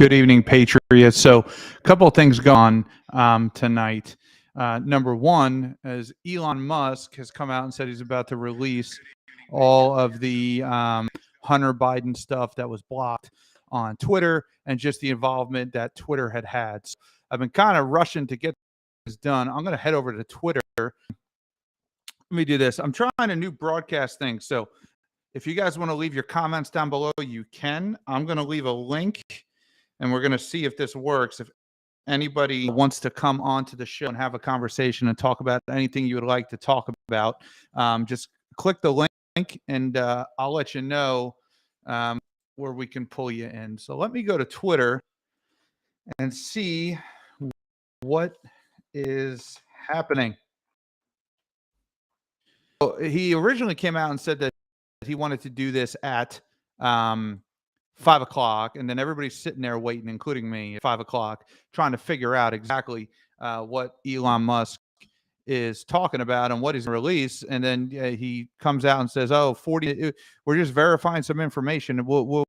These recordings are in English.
Good evening, Patriots. So, a couple of things going on tonight. Number one, as Elon Musk has come out and said he's about to release all of the Hunter Biden stuff that was blocked on Twitter and just the involvement that Twitter had had. So I've been kind of rushing to get this done. I'm going to head over to Twitter. Let me do this. I'm trying a new broadcast thing. So, if you guys want to leave your comments down below, you can. I'm going to leave a link and we're going to see if this works. If anybody wants to come onto the show and have a conversation and talk about anything you would like to talk about, just click the link and I'll let you know where we can pull you in. So let me go to Twitter and see what is happening. So he originally came out and said that he wanted to do this at 5 o'clock, and then everybody's sitting there waiting, including me, at 5 o'clock, trying to figure out exactly what Elon Musk is talking about and what he's released. And then he comes out and says, "Oh, 40. We're just verifying some information, and we'll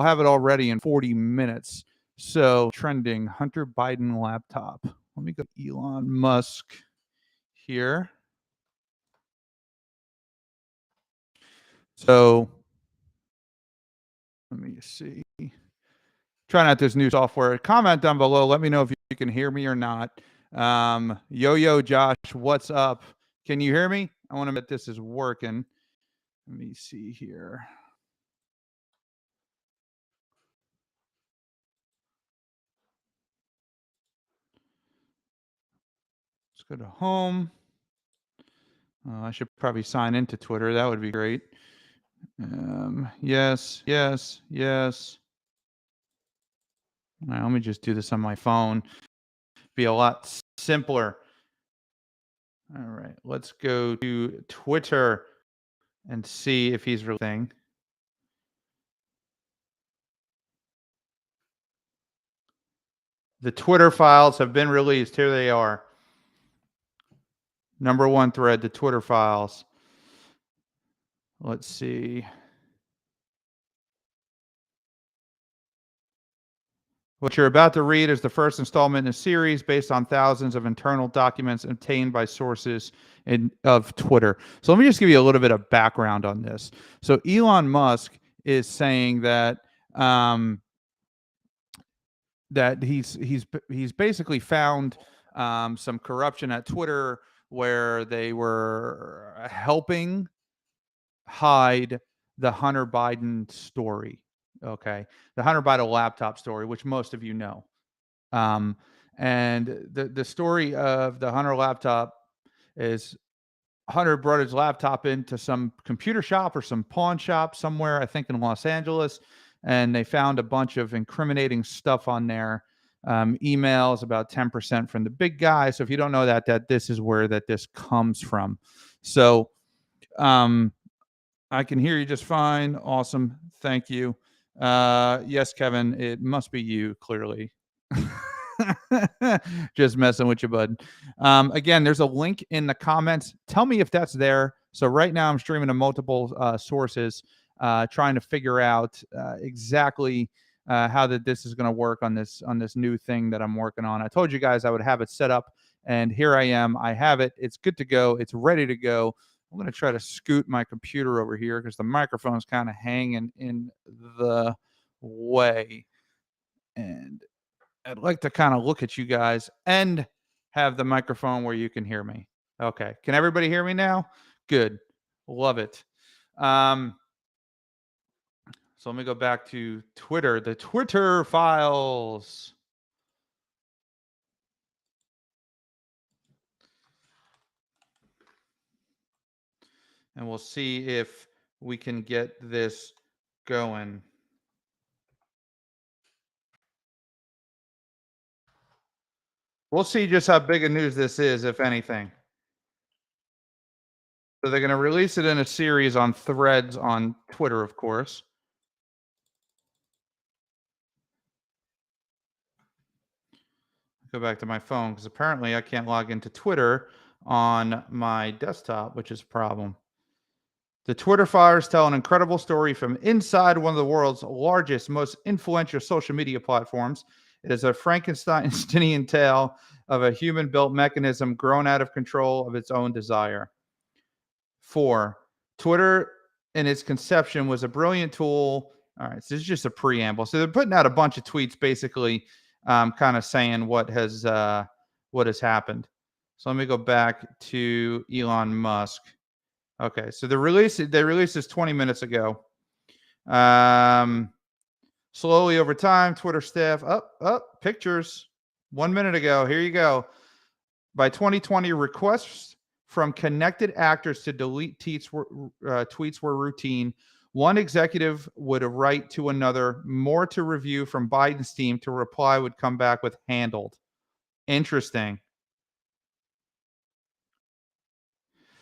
have it all ready in 40 minutes." So trending Hunter Biden laptop. Let me go to Elon Musk here. So let me see. Trying out this new software. Comment down below. Let me know if you can hear me or not. Yo, Josh, what's up? Can you hear me? I want to bet this is working. Let me see here. Let's go to home. I should probably sign into Twitter. That would be great. Yes. Right, let me just do this on my phone. Be a lot simpler. All right, let's go to Twitter and see if he's real thing. The Twitter files have been released. Here they are. Number one thread, the Twitter files. Let's see. What you're about to read is the first installment in a series based on thousands of internal documents obtained by sources of Twitter. So let me just give you a little bit of background on this. So Elon Musk is saying that that he's basically found some corruption at Twitter where they were helping hide the Hunter Biden story. Okay, the Hunter Biden laptop story, which most of you know. And the story of the Hunter laptop is Hunter brought his laptop into some computer shop or some pawn shop somewhere, I think in Los Angeles, and they found a bunch of incriminating stuff on there. Emails about 10% from the big guy. So if you don't know that this is where this comes from. So I can hear you just fine. Awesome. Thank you. Yes, Kevin, it must be you, clearly. Just messing with you, bud. Again, there's a link in the comments. Tell me if that's there. So right now I'm streaming to multiple sources, trying to figure out exactly how this is going to work on this new thing that I'm working on. I told you guys I would have it set up, and here I am. I have it. It's good to go. It's ready to go. I'm going to try to scoot my computer over here because the microphone's kind of hanging in the way. And I'd like to kind of look at you guys and have the microphone where you can hear me. Okay. Can everybody hear me now? Good. Love it. So let me go back to Twitter, the Twitter files. And we'll see if we can get this going. We'll see just how big a news this is, if anything. So they're going to release it in a series on threads on Twitter, of course. Go back to my phone because apparently I can't log into Twitter on my desktop, which is a problem. The Twitter files tell an incredible story from inside one of the world's largest, most influential social media platforms. It is a Frankensteinian tale of a human built mechanism grown out of control of its own desire. 4. Twitter in its conception was a brilliant tool. All right, so this is just a preamble. So they're putting out a bunch of tweets basically kind of saying what has happened. So let me go back to Elon Musk. Okay, so they released this 20 minutes ago. Slowly over time, Twitter staff up pictures 1 minute ago. Here you go. By 2020, requests from connected actors to delete tweets were routine. One executive would write to another, more to review from Biden's team to reply would come back with handled. Interesting.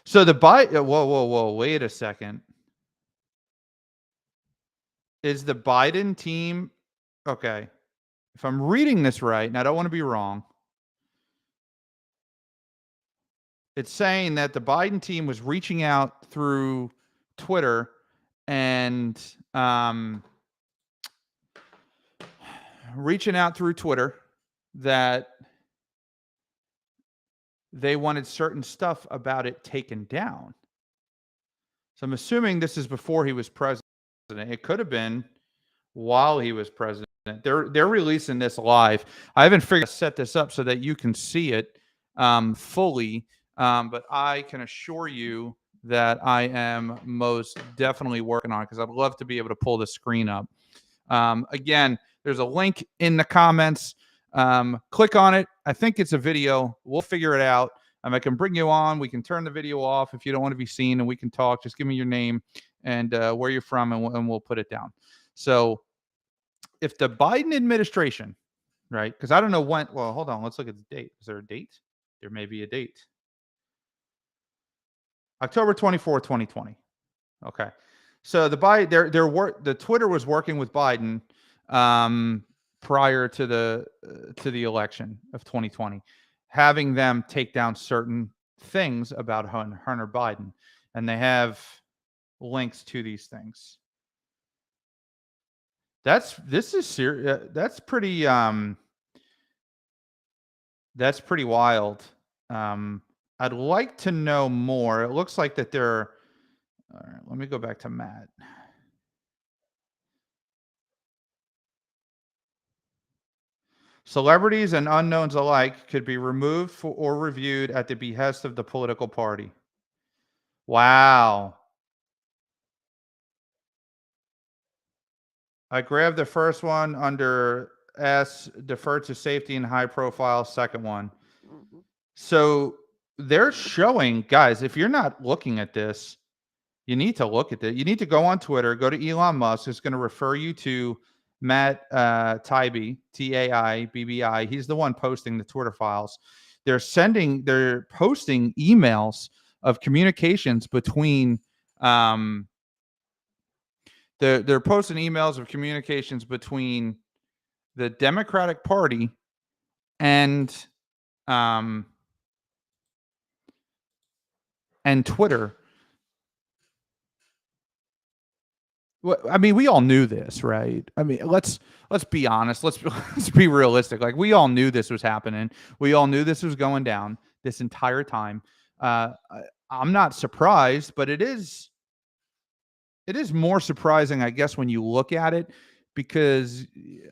So the Biden, whoa, wait a second. Is the Biden team, okay, if I'm reading this right, and I don't want to be wrong, it's saying that the Biden team was reaching out through Twitter and that they wanted certain stuff about it taken down. So I'm assuming this is before he was president. It could have been while he was president. They're releasing this live. I haven't figured out how to set this up so that you can see it fully, but I can assure you that I am most definitely working on it because I'd love to be able to pull the screen up. Again, there's a link in the comments. Click on it. I think it's a video. We'll figure it out. I can bring you on. We can turn the video off if you don't want to be seen, and we can talk. Just give me your name and where you're from, and we'll put it down. So if the Biden administration, right, because I don't know when, well, hold on. Let's look at the date. Is there a date? There may be a date. October 24, 2020. Okay. So the Twitter was working with Biden prior to the election of 2020, having them take down certain things about Hunter Biden, and they have links to these things. This is serious. That's pretty wild. I'd like to know more. It looks like that they're, all right, let me go back to Matt. Celebrities and unknowns alike could be removed or reviewed at the behest of the political party. Wow. I grabbed the first one under S, defer to safety and high profile, second one. So they're showing, guys, if you're not looking at this, you need to look at it. You need to go on Twitter, go to Elon Musk. It's going to refer you to Matt Taibbi, Taibbi. He's the one posting the Twitter files. They're posting emails of communications between they're posting emails of communications between the Democratic Party and Twitter. Well, I mean, we all knew this, right? I mean, let's be honest. Let's be realistic. Like, we all knew this was happening. We all knew this was going down this entire time. I'm not surprised, but it is more surprising, I guess, when you look at it, because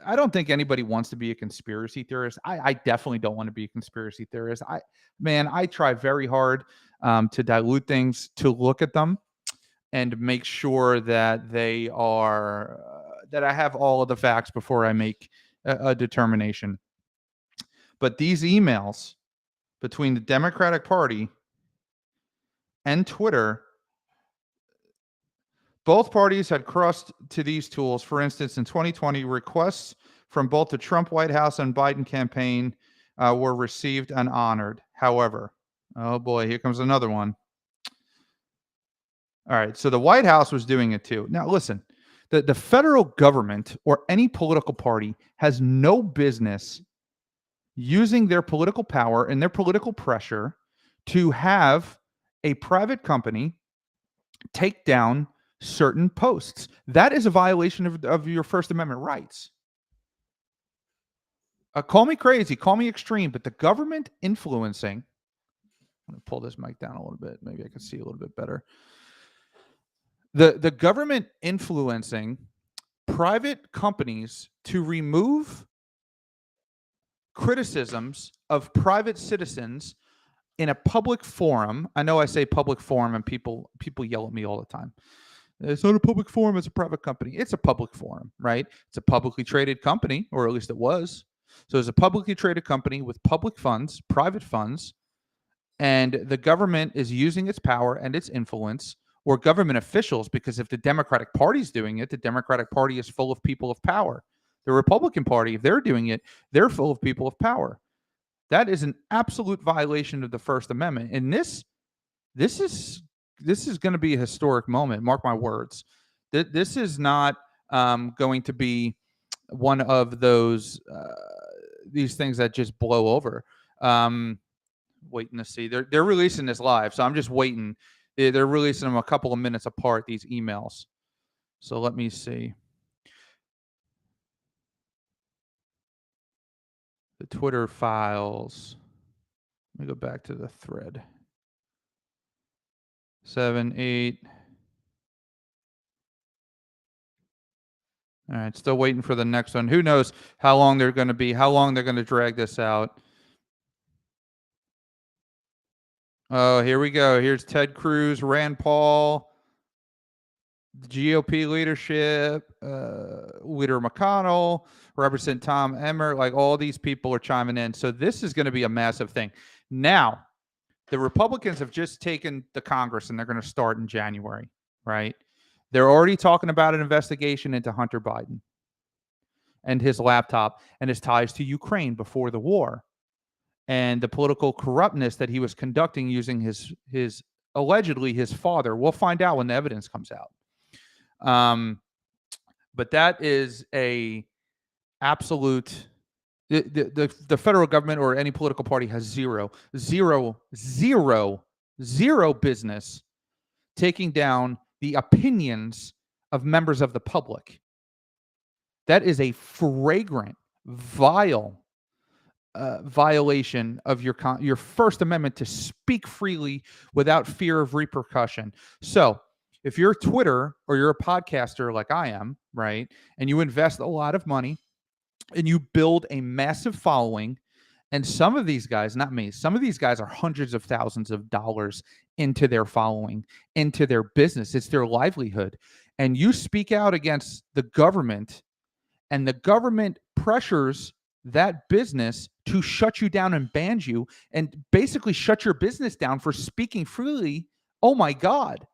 I don't think anybody wants to be a conspiracy theorist. I definitely don't want to be a conspiracy theorist. I try very hard to dilute things, to look at them and make sure that they are that I have all of the facts before I make a determination. But these emails between the Democratic Party and Twitter, both parties had crossed to these tools. For instance, in 2020, requests from both the Trump White House and Biden campaign were received and honored. However, oh boy, here comes another one. All right, so the White House was doing it too. Now, listen, the federal government or any political party has no business using their political power and their political pressure to have a private company take down certain posts. That is a violation of your First Amendment rights. Call me crazy, call me extreme, but the government influencing. I'm going to pull this mic down a little bit. Maybe I can see a little bit better. The government influencing private companies to remove criticisms of private citizens in a public forum. I know I say public forum and people yell at me all the time. It's not a public forum, it's a private company. It's a public forum, right? It's a publicly traded company, or at least it was. So it's a publicly traded company with public funds, private funds, and the government is using its power and its influence, or government officials, because if the Democratic Party is doing it, the Democratic Party is full of people of power. The Republican Party, if they're doing it, they're full of people of power. That is an absolute violation of the First Amendment. And this is going to be a historic moment. Mark my words. This is not going to be one of those these things that just blow over. Waiting to see. They're releasing this live, so I'm just waiting. They're releasing them a couple of minutes apart, these emails. So let me see. The Twitter files. Let me go back to the thread. 7, 8. All right, still waiting for the next one. Who knows how long they're going to be, how long they're going to drag this out. Oh, here we go. Here's Ted Cruz, Rand Paul, the GOP leadership, Leader McConnell, Representative Tom Emmer. Like, all these people are chiming in. So this is going to be a massive thing. Now, the Republicans have just taken the Congress, and they're going to start in January, right? They're already talking about an investigation into Hunter Biden and his laptop and his ties to Ukraine before the war, and the political corruptness that he was conducting using his allegedly his father. We'll find out when the evidence comes out. But that is a absolute. The federal government or any political party has zero business taking down the opinions of members of the public. That is a flagrant, vile violation of your First Amendment to speak freely without fear of repercussion. So if you're Twitter or you're a podcaster like I am, right, and you invest a lot of money and you build a massive following, and some of these guys, not me, some of these guys are hundreds of thousands of dollars into their following, into their business. It's their livelihood. And you speak out against the government, and the government pressures that business to shut you down and ban you and basically shut your business down for speaking freely. Oh my God.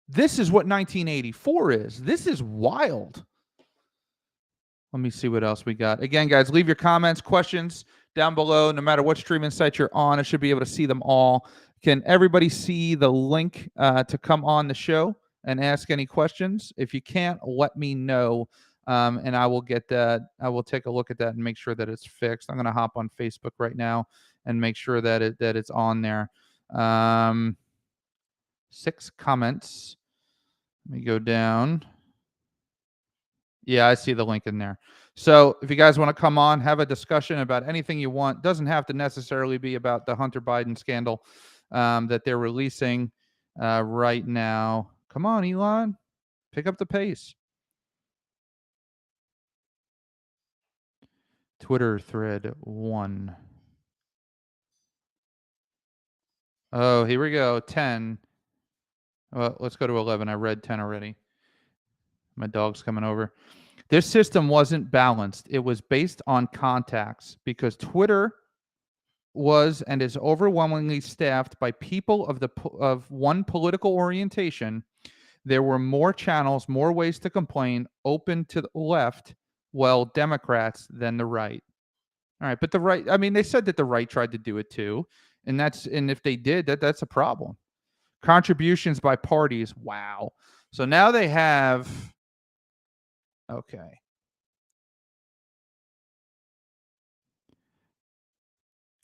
This is what 1984 is. This is wild. Let me see what else we got. Again, guys, leave your comments, questions down below. No matter what streaming site you're on, I should be able to see them all. Can everybody see the link to come on the show and ask any questions? If you can't, let me know, and I will get that. I will take a look at that and make sure that it's fixed. I'm going to hop on Facebook right now and make sure that it's on there. 6 comments. Let me go down. Yeah, I see the link in there. So if you guys want to come on, have a discussion about anything you want, doesn't have to necessarily be about the Hunter Biden scandal that they're releasing right now. Come on, Elon, pick up the pace. Twitter thread 1. Oh, here we go. 10. Well, let's go to 11. I read 10 already. My dog's coming over. This system wasn't balanced. It was based on contacts because Twitter was and is overwhelmingly staffed by people of one political orientation. There were more channels, more ways to complain, open to the left, well, Democrats than the right. All right, but the right, I mean, they said that the right tried to do it too, and if they did, that's a problem. Contributions by parties. Wow. So now they have. Okay.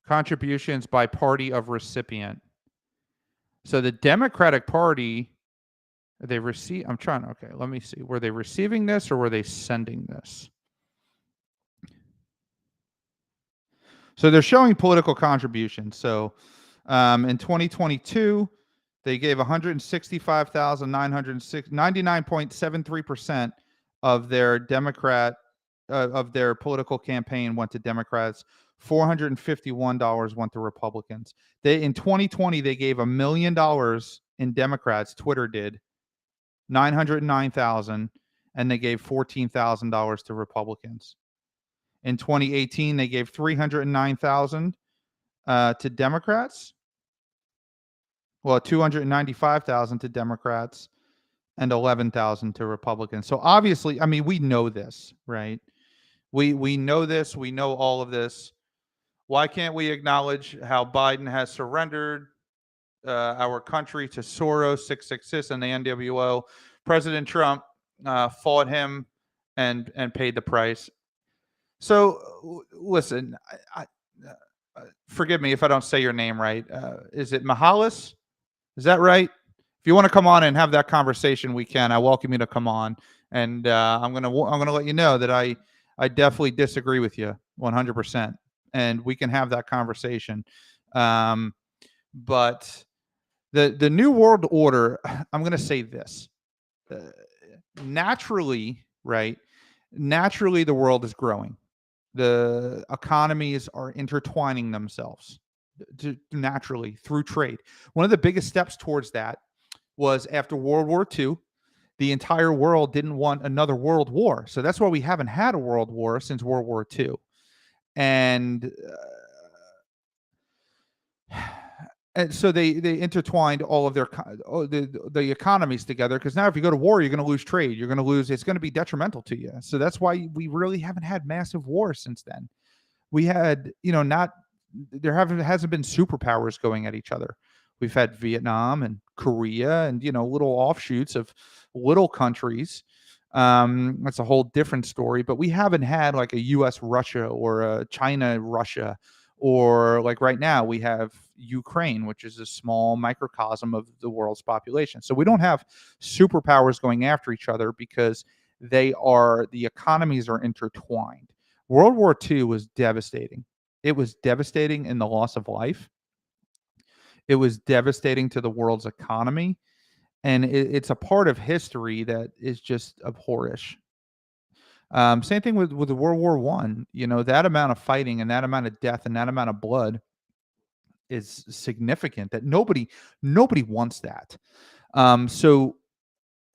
Contributions by party of recipient. So the Democratic Party, they receive. I'm trying. Okay, let me see. Were they receiving this or were they sending this? So they're showing political contributions. So in 2022, they gave 165,906, 99.73% of their Democrat of their political campaign went to Democrats. $451 went to Republicans. They in 2020 they gave $1 million in Democrats. Twitter did 909,000, and they gave $14,000 to Republicans. In 2018, they gave 309,000 to Democrats. Well, 295,000 to Democrats and 11,000 to Republicans. So obviously, I mean, we know this, right? We know this. We know all of this. Why can't we acknowledge how Biden has surrendered our country to Soros, 666, and the NWO? President Trump fought him and paid the price. So listen, forgive me if I don't say your name right. Is it Mahalis? Is that right? If you want to come on and have that conversation, we can. I welcome you to come on, and I'm gonna let you know that I definitely disagree with you 100%, and we can have that conversation. But the new world order, I'm gonna say this. Uh, Naturally, right? Naturally, the world is growing. The economies are intertwining themselves naturally through trade. One of the biggest steps towards that was after World War II. The entire world didn't want another world war. So that's why we haven't had a world war since World War II. And and so they intertwined all of their the economies together, because now if you go to war you're going to lose trade, you're going to lose, it's going to be detrimental to you. So that's why we really haven't had massive wars since then. We had, not there haven't hasn't been superpowers going at each other. We've had Vietnam and Korea and little offshoots of little countries. That's a whole different story. But we haven't had like a U.S. Russia or a China Russia, or like right now we have Ukraine, which is a small microcosm of the world's population. So we don't have superpowers going after each other because the economies are intertwined. World War II was devastating. It was devastating in the loss of life. It was devastating to the world's economy. And it's a part of history that is just abhorrish. Same thing with the World War One. That amount of fighting and that amount of death and that amount of blood is significant. That nobody wants that. So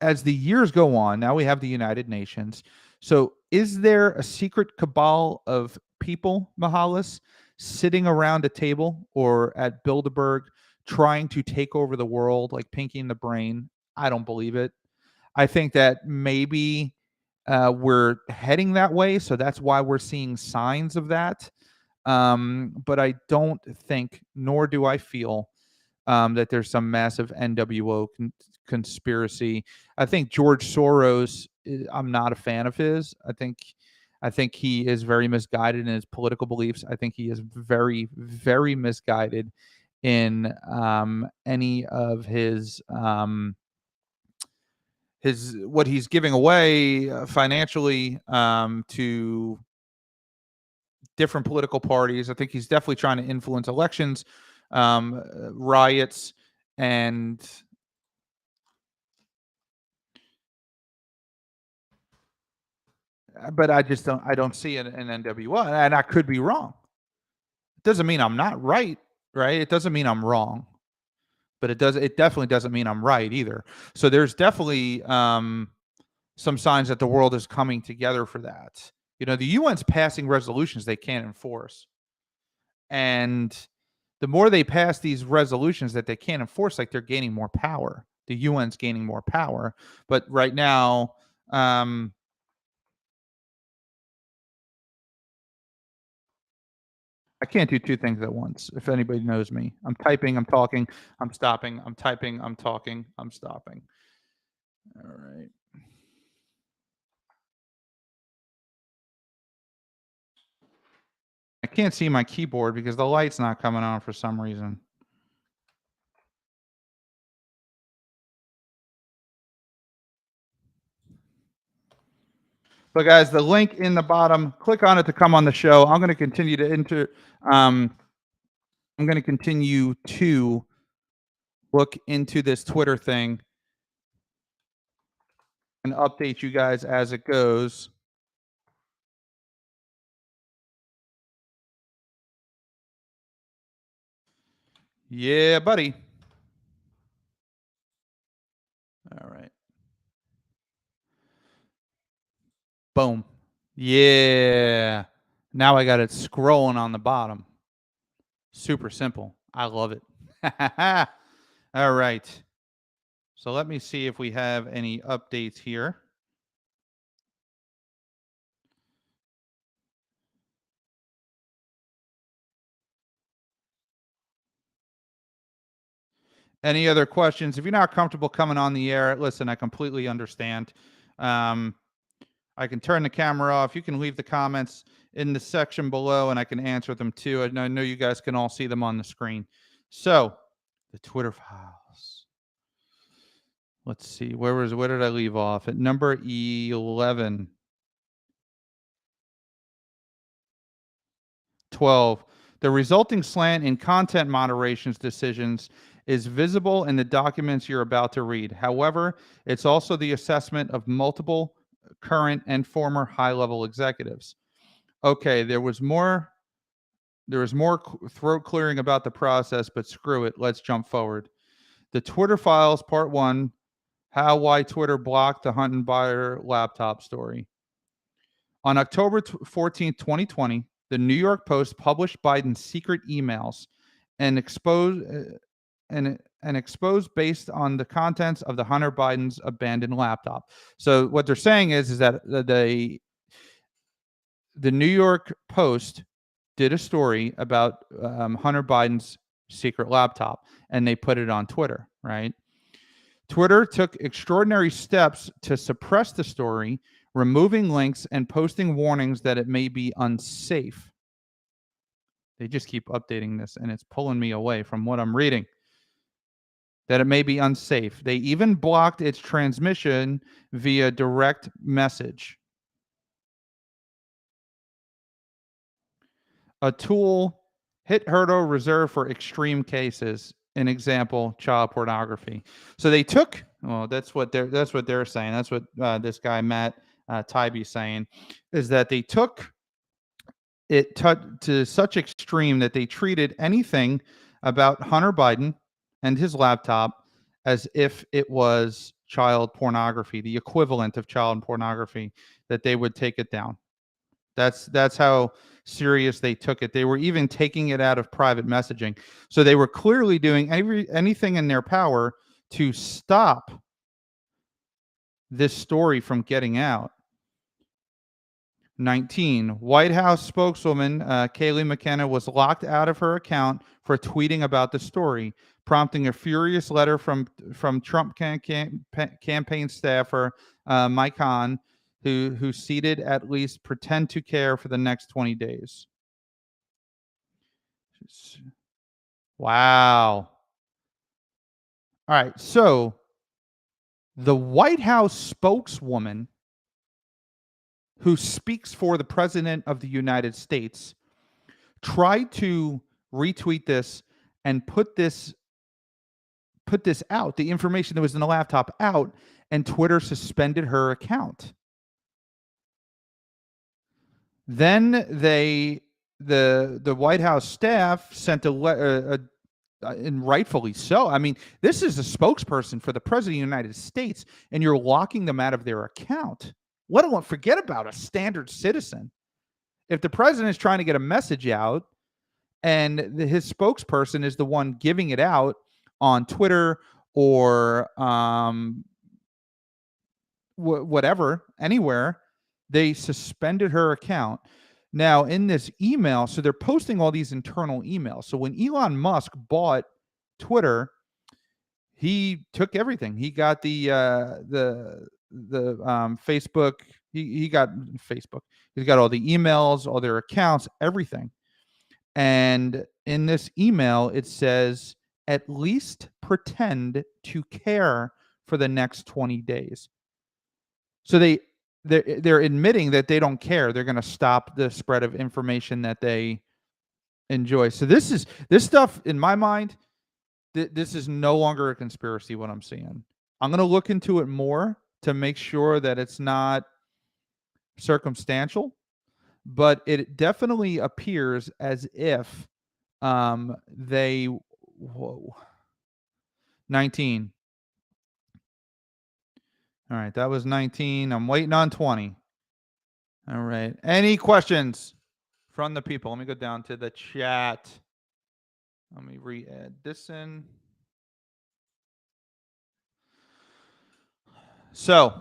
as the years go on, now we have the United Nations. So is there a secret cabal of people, Mahalis, sitting around a table or at Bilderberg trying to take over the world, like Pinky in the Brain? I don't believe it. I think that maybe we're heading that way. So that's why we're seeing signs of that. But I don't think, nor do I feel that there's some massive NWO conspiracy. I think George Soros, I'm not a fan of his. I think he is very misguided in his political beliefs. I think he is very, very misguided in any of his what he's giving away financially to different political parties. I think he's definitely trying to influence elections, riots, and but I don't see an NWO, and I could be wrong. It doesn't mean I'm not right, right? It doesn't mean I'm wrong, but it definitely doesn't mean I'm right either. So there's definitely some signs that the world is coming together for that. The UN's passing resolutions they can't enforce. And the more they pass these resolutions that they can't enforce, like they're gaining more power. The UN's gaining more power. But right now, I can't do two things at once. If anybody knows me, I'm typing, I'm talking, I'm stopping, I'm typing, I'm talking, I'm stopping. All right. I can't see my keyboard because the light's not coming on for some reason. So, guys, the link in the bottom, click on it to come on the show. I'm going to continue to I'm going to continue to look into this Twitter thing and update you guys as it goes. Yeah, buddy. All right. Boom. Yeah. Now I got it scrolling on the bottom. Super simple. I love it. All right. So let me see if we have any updates here. Any other questions? If you're not comfortable coming on the air, listen, I completely understand. Um, I can turn the camera off. You can leave the comments in the section below and I can answer them too. And I know you guys can all see them on the screen. So, the Twitter files. Let's see. Where did I leave off? At number 11. 12. The resulting slant in content moderation's decisions is visible in the documents you're about to read. However, it's also the assessment of multiple current and former high-level executives. Okay, there was more throat clearing about the process, but screw it. Let's jump forward. The Twitter files, part 1, why Twitter blocked the Hunter Biden laptop story. On October 14th, 2020, the New York Post published Biden's secret emails and exposed based on the contents of the Hunter Biden's abandoned laptop. So what they're saying is that the New York Post did a story about Hunter Biden's secret laptop, and they put it on Twitter, right? Twitter took extraordinary steps to suppress the story, removing links and posting warnings that it may be unsafe. They just keep updating this, and it's pulling me away from what I'm reading. That it may be unsafe. They even blocked its transmission via direct message. A tool hit hurdle reserved for extreme cases. An example, child pornography. So they took. Well, that's what they're saying. That's what this guy Matt Tybee saying, is that they took it to such extreme that they treated anything about Hunter Biden and his laptop as if it was child pornography, the equivalent of child pornography, that they would take it down. That's how serious they took it. They were even taking it out of private messaging. So they were clearly doing anything in their power to stop this story from getting out. 19. White House spokeswoman Kayleigh McKenna was locked out of her account for tweeting about the story, prompting a furious letter from Trump campaign staffer Mike Hahn, who seated at least pretend to care for the next 20 days. Wow. All right. So the White House spokeswoman who speaks for the President of the United States tried to retweet this and put this out, the information that was in the laptop out, and Twitter suspended her account. Then the White House staff sent a letter, and rightfully so. I mean, this is a spokesperson for the President of the United States, and you're locking them out of their account. Let alone forget about a standard citizen. If the president is trying to get a message out and his spokesperson is the one giving it out on Twitter or whatever, anywhere, they suspended her account. Now, in this email, so they're posting all these internal emails. So when Elon Musk bought Twitter, he took everything. He got the Facebook. He got Facebook. He's got all the emails, all their accounts, everything. And in this email, it says, at least pretend to care for the next 20 days. So they they're admitting that they don't care. They're going to stop the spread of information that they enjoy. So this stuff in my mind. This is no longer a conspiracy. What I'm seeing, I'm going to look into it more to make sure that it's not circumstantial, but it definitely appears as if they whoa 19. All right, that was 19. I'm waiting on 20. All right. Any questions from the people? Let me go down to the chat. Let me re-add this in. So,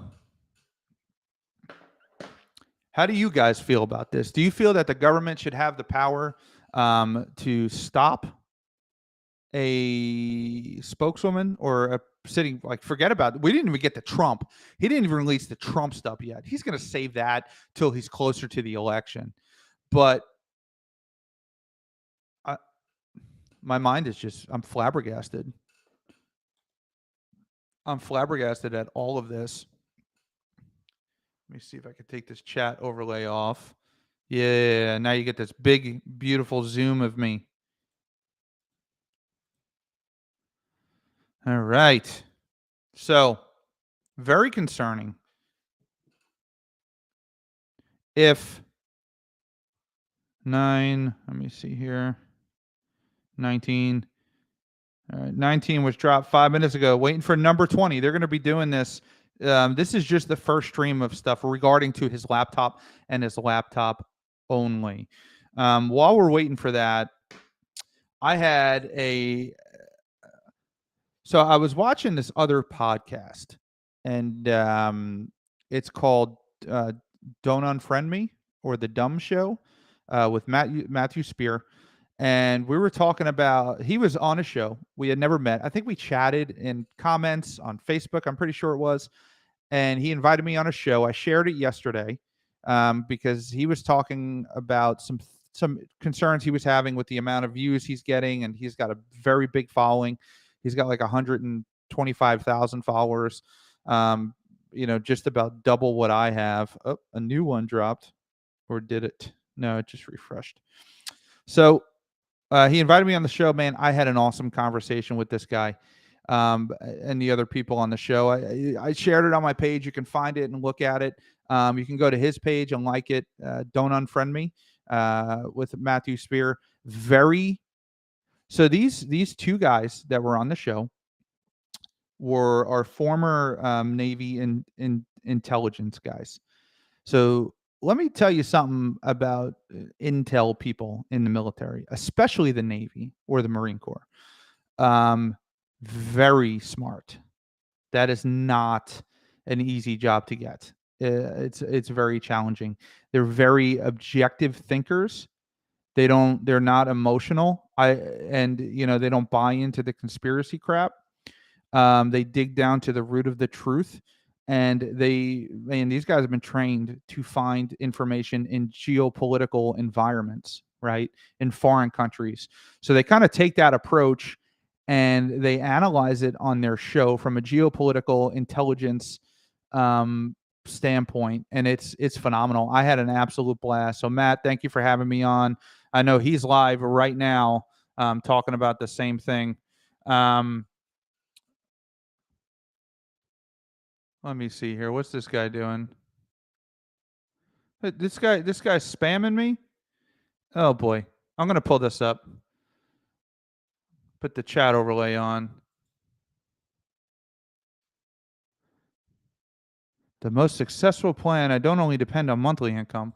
how do you guys feel about this? Do you feel that the government should have the power to stop a spokeswoman or a sitting, like, forget about it. We didn't even get to Trump. He didn't even release the Trump stuff yet. He's going to save that till he's closer to the election. But I, my mind is just, I'm flabbergasted. I'm flabbergasted at all of this. Let me see if I can take this chat overlay off. Yeah, now you get this big, beautiful zoom of me. All right. So, very concerning. If 9, let me see here, 19. All right, 19 was dropped 5 minutes ago. Waiting for number 20. They're going to be doing this. This is just the first stream of stuff regarding to his laptop and his laptop only. While we're waiting for that, I had a. So I was watching this other podcast, and it's called "Don't Unfriend Me" or "The Dumb Show" with Matthew Spear. And we were talking about, he was on a show. We had never met. I think we chatted in comments on Facebook. I'm pretty sure it was. And he invited me on a show. I shared it yesterday because he was talking about some concerns he was having with the amount of views he's getting, and he's got a very big following. He's got like 125,000 followers. Just about double what I have. Oh, a new one dropped, or did it? No, it just refreshed. So he invited me on the show, man. I had an awesome conversation with this guy and the other people on the show. I shared it on my page. You can find it and look at it. You can go to his page and like it. Don't Unfriend Me with Matthew Spear. So these two guys that were on the show were our former Navy intelligence guys. So let me tell you something about intel people in the military, especially the Navy or the Marine Corps. Very smart. That is not an easy job to get. It's very challenging. They're very objective thinkers. They're not emotional. They don't buy into the conspiracy crap. They dig down to the root of the truth, and these guys have been trained to find information in geopolitical environments, right? In foreign countries. So they kind of take that approach and they analyze it on their show from a geopolitical intelligence standpoint, and it's phenomenal. I had an absolute blast. So Matt, thank you for having me on. I know he's live right now talking about the same thing. Let me see here. What's this guy doing? This guy's spamming me. Oh boy. I'm going to pull this up. Put the chat overlay on. The most successful plan. I don't only depend on monthly income.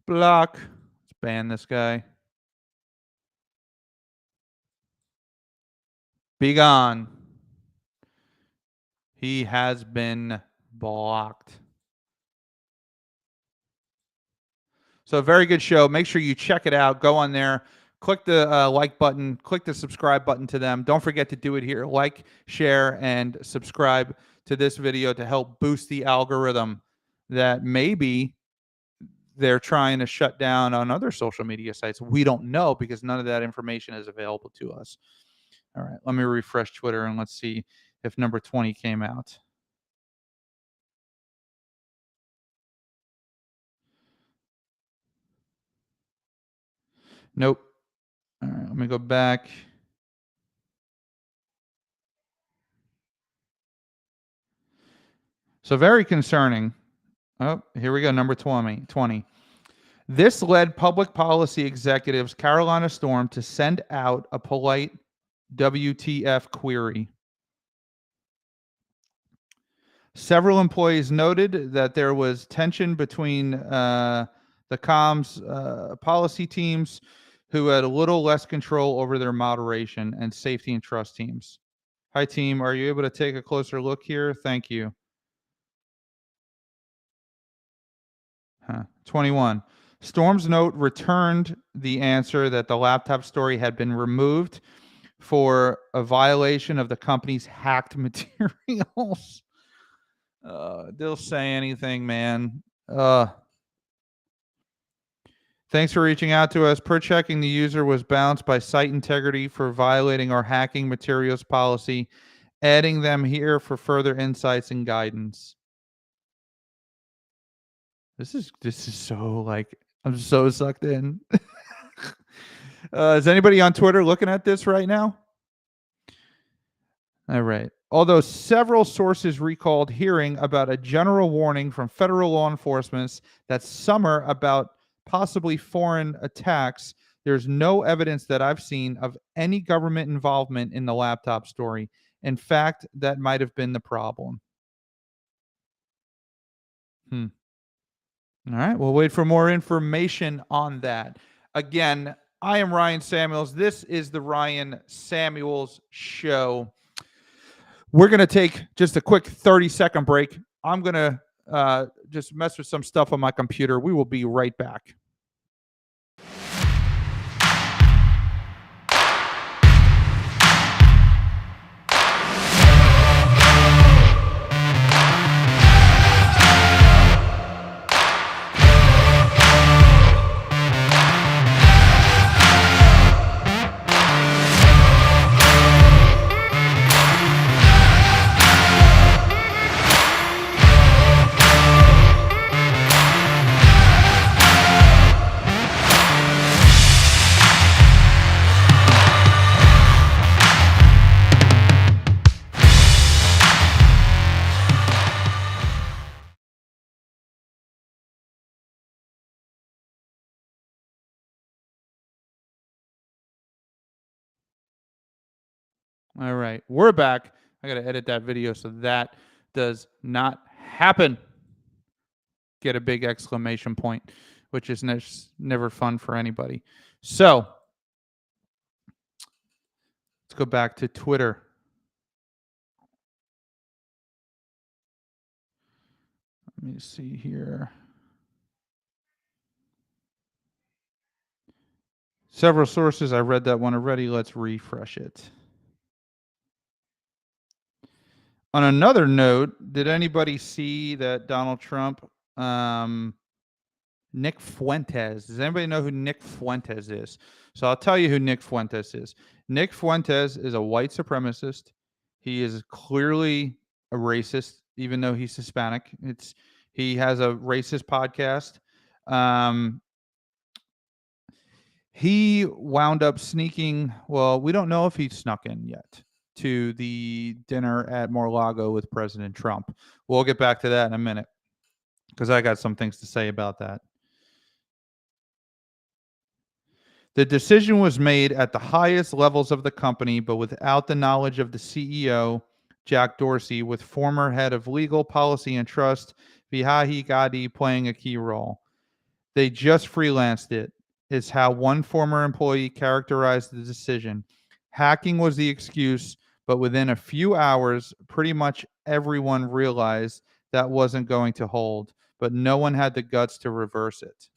Block. Let's ban this guy. Be gone. He has been blocked. So very good show. Make sure you check it out. Go on there. Click the like button. Click the subscribe button to them. Don't forget to do it here. Like, share, and subscribe to this video to help boost the algorithm that maybe they're trying to shut down on other social media sites. We don't know because none of that information is available to us. All right, let me refresh Twitter and let's see if number 20 came out. Nope. All right, let me go back. So very concerning. Oh, here we go. Number 20. This led public policy executives Carolina Storm to send out a polite WTF query. Several employees noted that there was tension between the comms policy teams who had a little less control over their moderation and safety and trust teams. Hi, team. Are you able to take a closer look here? Thank you. 21. Storm's note returned the answer that the laptop story had been removed for a violation of the company's hacked materials. They'll say anything, man. Thanks for reaching out to us. Per checking, the user was bounced by site integrity for violating our hacking materials policy. Adding them here for further insights and guidance. This is so like I'm so sucked in. Is anybody on Twitter looking at this right now? All right. Although several sources recalled hearing about a general warning from federal law enforcement that summer about possibly foreign attacks, there's no evidence that I've seen of any government involvement in the laptop story. In fact, that might have been the problem. All right. We'll wait for more information on that. Again, I am Ryan Samuels. This is the Ryan Samuels Show. We're going to take just a quick 30-second break. I'm going to just mess with some stuff on my computer. We will be right back. All right, we're back. I got to edit that video so that does not happen. Get a big exclamation point, which is never fun for anybody. So let's go back to Twitter. Let me see here. Several sources. I read that one already. Let's refresh it. On another note, did anybody see that Donald Trump, Nick Fuentes? Does anybody know who Nick Fuentes is? So I'll tell you who Nick Fuentes is. Nick Fuentes is a white supremacist. He is clearly a racist, even though he's Hispanic. He has a racist podcast. He wound up sneaking. Well, we don't know if he snuck in yet to the dinner at Mar-a-Lago with President Trump. We'll get back to that in a minute because I got some things to say about that. The decision was made at the highest levels of the company, but without the knowledge of the CEO, Jack Dorsey, with former head of legal policy and trust, Vihahi Gadi, playing a key role. They just freelanced it, is how one former employee characterized the decision. Hacking was the excuse, but within a few hours, pretty much everyone realized that wasn't going to hold, but no one had the guts to reverse it.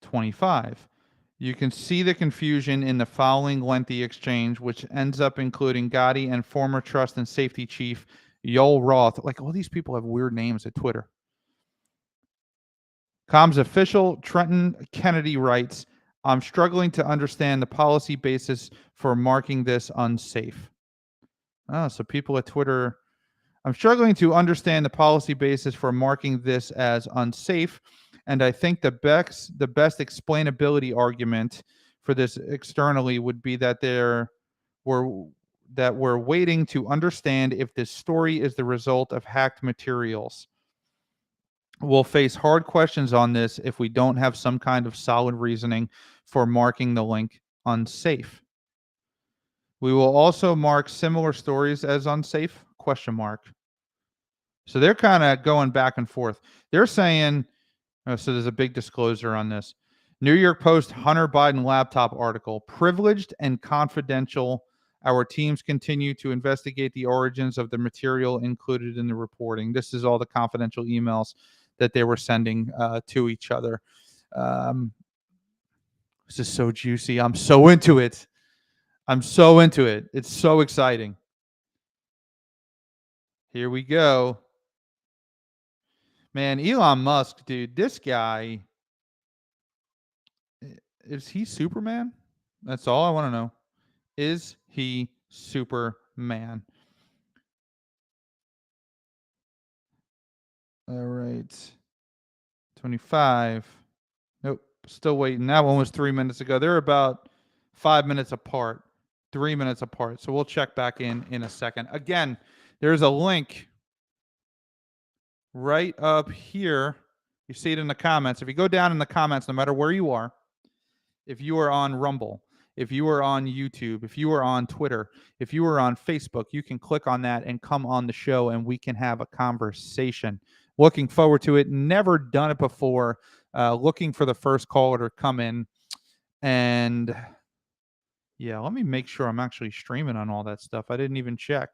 25. You can see the confusion in the following lengthy exchange, which ends up including Gotti and former trust and safety chief Yoel Roth. Like, all these people have weird names at Twitter. Comms official Trenton Kennedy writes, I'm struggling to understand the policy basis for marking this unsafe. Oh, so people at Twitter I'm struggling to understand the policy basis for marking this as unsafe, and I think the best explainability argument for this externally would be that were we're waiting to understand if this story is the result of hacked materials. We'll face hard questions on this if we don't have some kind of solid reasoning for marking the link unsafe. We will also mark similar stories as unsafe? Question mark. So they're kind of going back and forth. They're saying, so there's a big disclosure on this. New York Post Hunter Biden laptop article, privileged and confidential. Our teams continue to investigate the origins of the material included in the reporting. This is all the confidential emails that they were sending to each other. Um, this is so juicy. I'm so into it. I'm so into it. It's so exciting. Here we go. Man, Elon Musk, dude, this guy, is he Superman? That's all I want to know. Is he Superman? All right. 25. Nope. Still waiting. That one was 3 minutes ago. They're about 5 minutes apart, 3 minutes apart. So we'll check back in a second. Again, there's a link right up here. You see it in the comments. If you go down in the comments, no matter where you are, if you are on Rumble, if you are on YouTube, if you are on Twitter, if you are on Facebook, you can click on that and come on the show and we can have a conversation. Looking forward to it. Never done it before. Looking for the first caller to come in. And yeah, let me make sure I'm actually streaming on all that stuff. I didn't even check.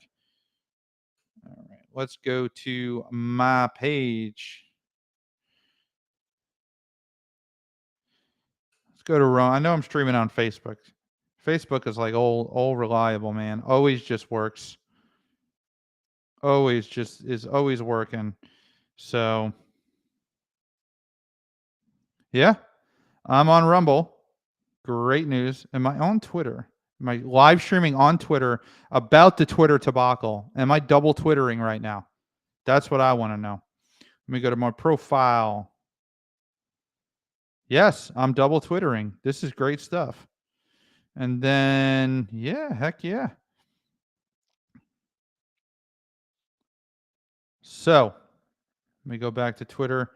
All right, let's go to my page. Let's go to Ron. I know I'm streaming on Facebook. Facebook is like all reliable, man. Always just works. Always just is always working. So yeah, I'm on Rumble. Great news. Am I on Twitter? Am I live streaming on Twitter about the Twitter debacle? Am I double Twittering right now? That's what I want to know. Let me go to my profile. Yes, I'm double Twittering. This is great stuff. And then, yeah, heck yeah. So let me go back to Twitter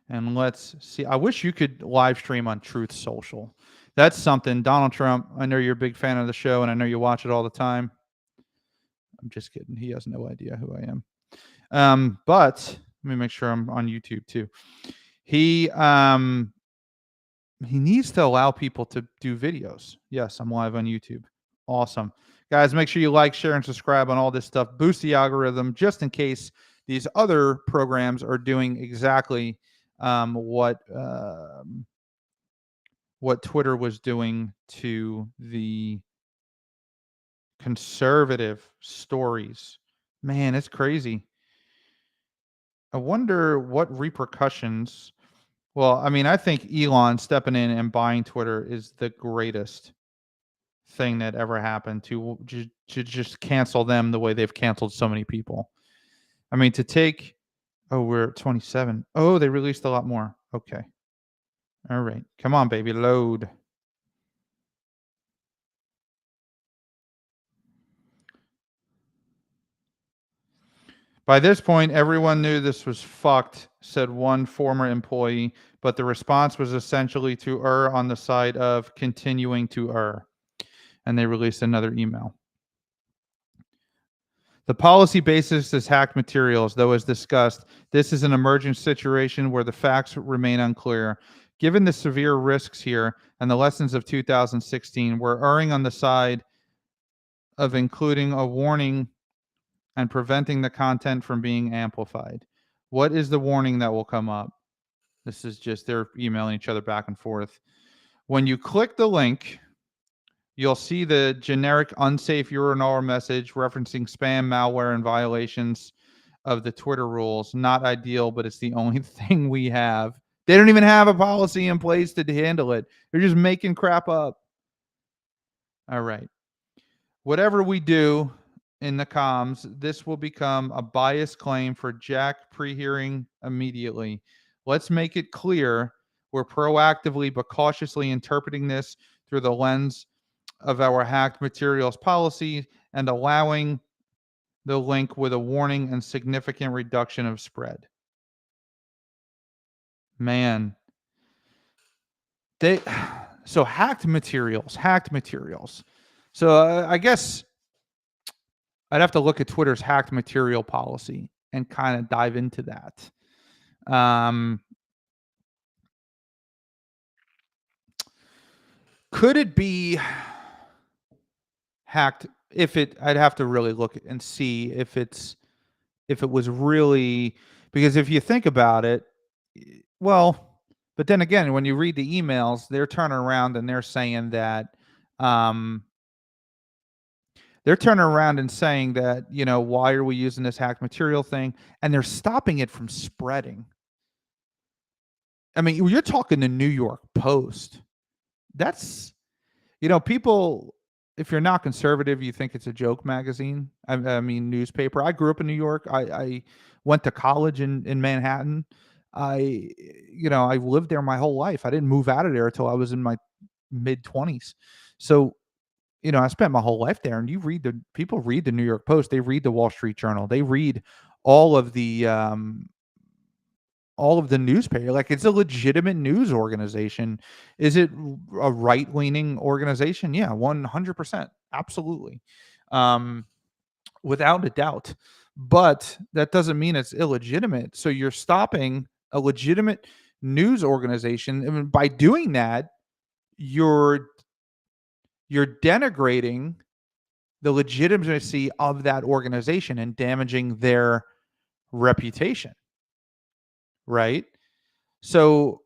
and let's see. I wish you could live stream on Truth Social. That's something. Donald Trump, I know you're a big fan of the show and I know you watch it all the time. I'm just kidding. He has no idea who I am. But let me make sure I'm on YouTube too. He needs to allow people to do videos. Yes, I'm live on YouTube. Awesome. Guys, make sure you like, share, and subscribe on all this stuff. Boost the algorithm just in case these other programs are doing exactly what Twitter was doing to the conservative stories. Man, it's crazy. I wonder what repercussions. Well, I mean, I think Elon stepping in and buying Twitter is the greatest thing that ever happened to just cancel them the way they've canceled so many people. I mean, to take, we're at 27. Oh, they released a lot more. Okay. All right. Come on, baby. Load. By this point, everyone knew this was fucked, said one former employee, but the response was essentially to err on the side of continuing to err. And they released another email. The policy basis is hacked materials, though as discussed, this is an emergent situation where the facts remain unclear. Given the severe risks here and the lessons of 2016, we're erring on the side of including a warning and preventing the content from being amplified. What is the warning that will come up? This is just they're emailing each other back and forth. When you click the link, you'll see the generic unsafe URL message referencing spam, malware, and violations of the Twitter rules. Not ideal, but it's the only thing we have. They don't even have a policy in place to handle it. They're just making crap up. All right. Whatever we do, in the comms, this will become a biased claim for Jack pre-hearing immediately. Let's make it clear we're proactively but cautiously interpreting this through the lens of our hacked materials policy and allowing the link with a warning and significant reduction of spread. Man, they so hacked materials. So I guess I'd have to look at Twitter's hacked material policy and kind of dive into that. Um, could it be hacked? If it, I'd have to really look and see if it was really, because if you think about it, well, but then again, when you read the emails, they're turning around and they're saying that um, they're turning around and saying that, why are we using this hacked material thing? And they're stopping it from spreading. I mean, you're talking the New York Post. That's, people, if you're not conservative, you think it's a joke magazine. I mean, newspaper. I grew up in New York. I went to college in Manhattan. I lived there my whole life. I didn't move out of there until I was in my mid 20s. So, I spent my whole life there, and people read the New York Post, they read the Wall Street Journal, they read all of the newspaper. Like, it's a legitimate news organization. Is it a right-leaning organization? Yeah, 100%, absolutely, without a doubt. But that doesn't mean it's illegitimate. So you're stopping a legitimate news organization. I mean, by doing that, you're denigrating the legitimacy of that organization and damaging their reputation, right? So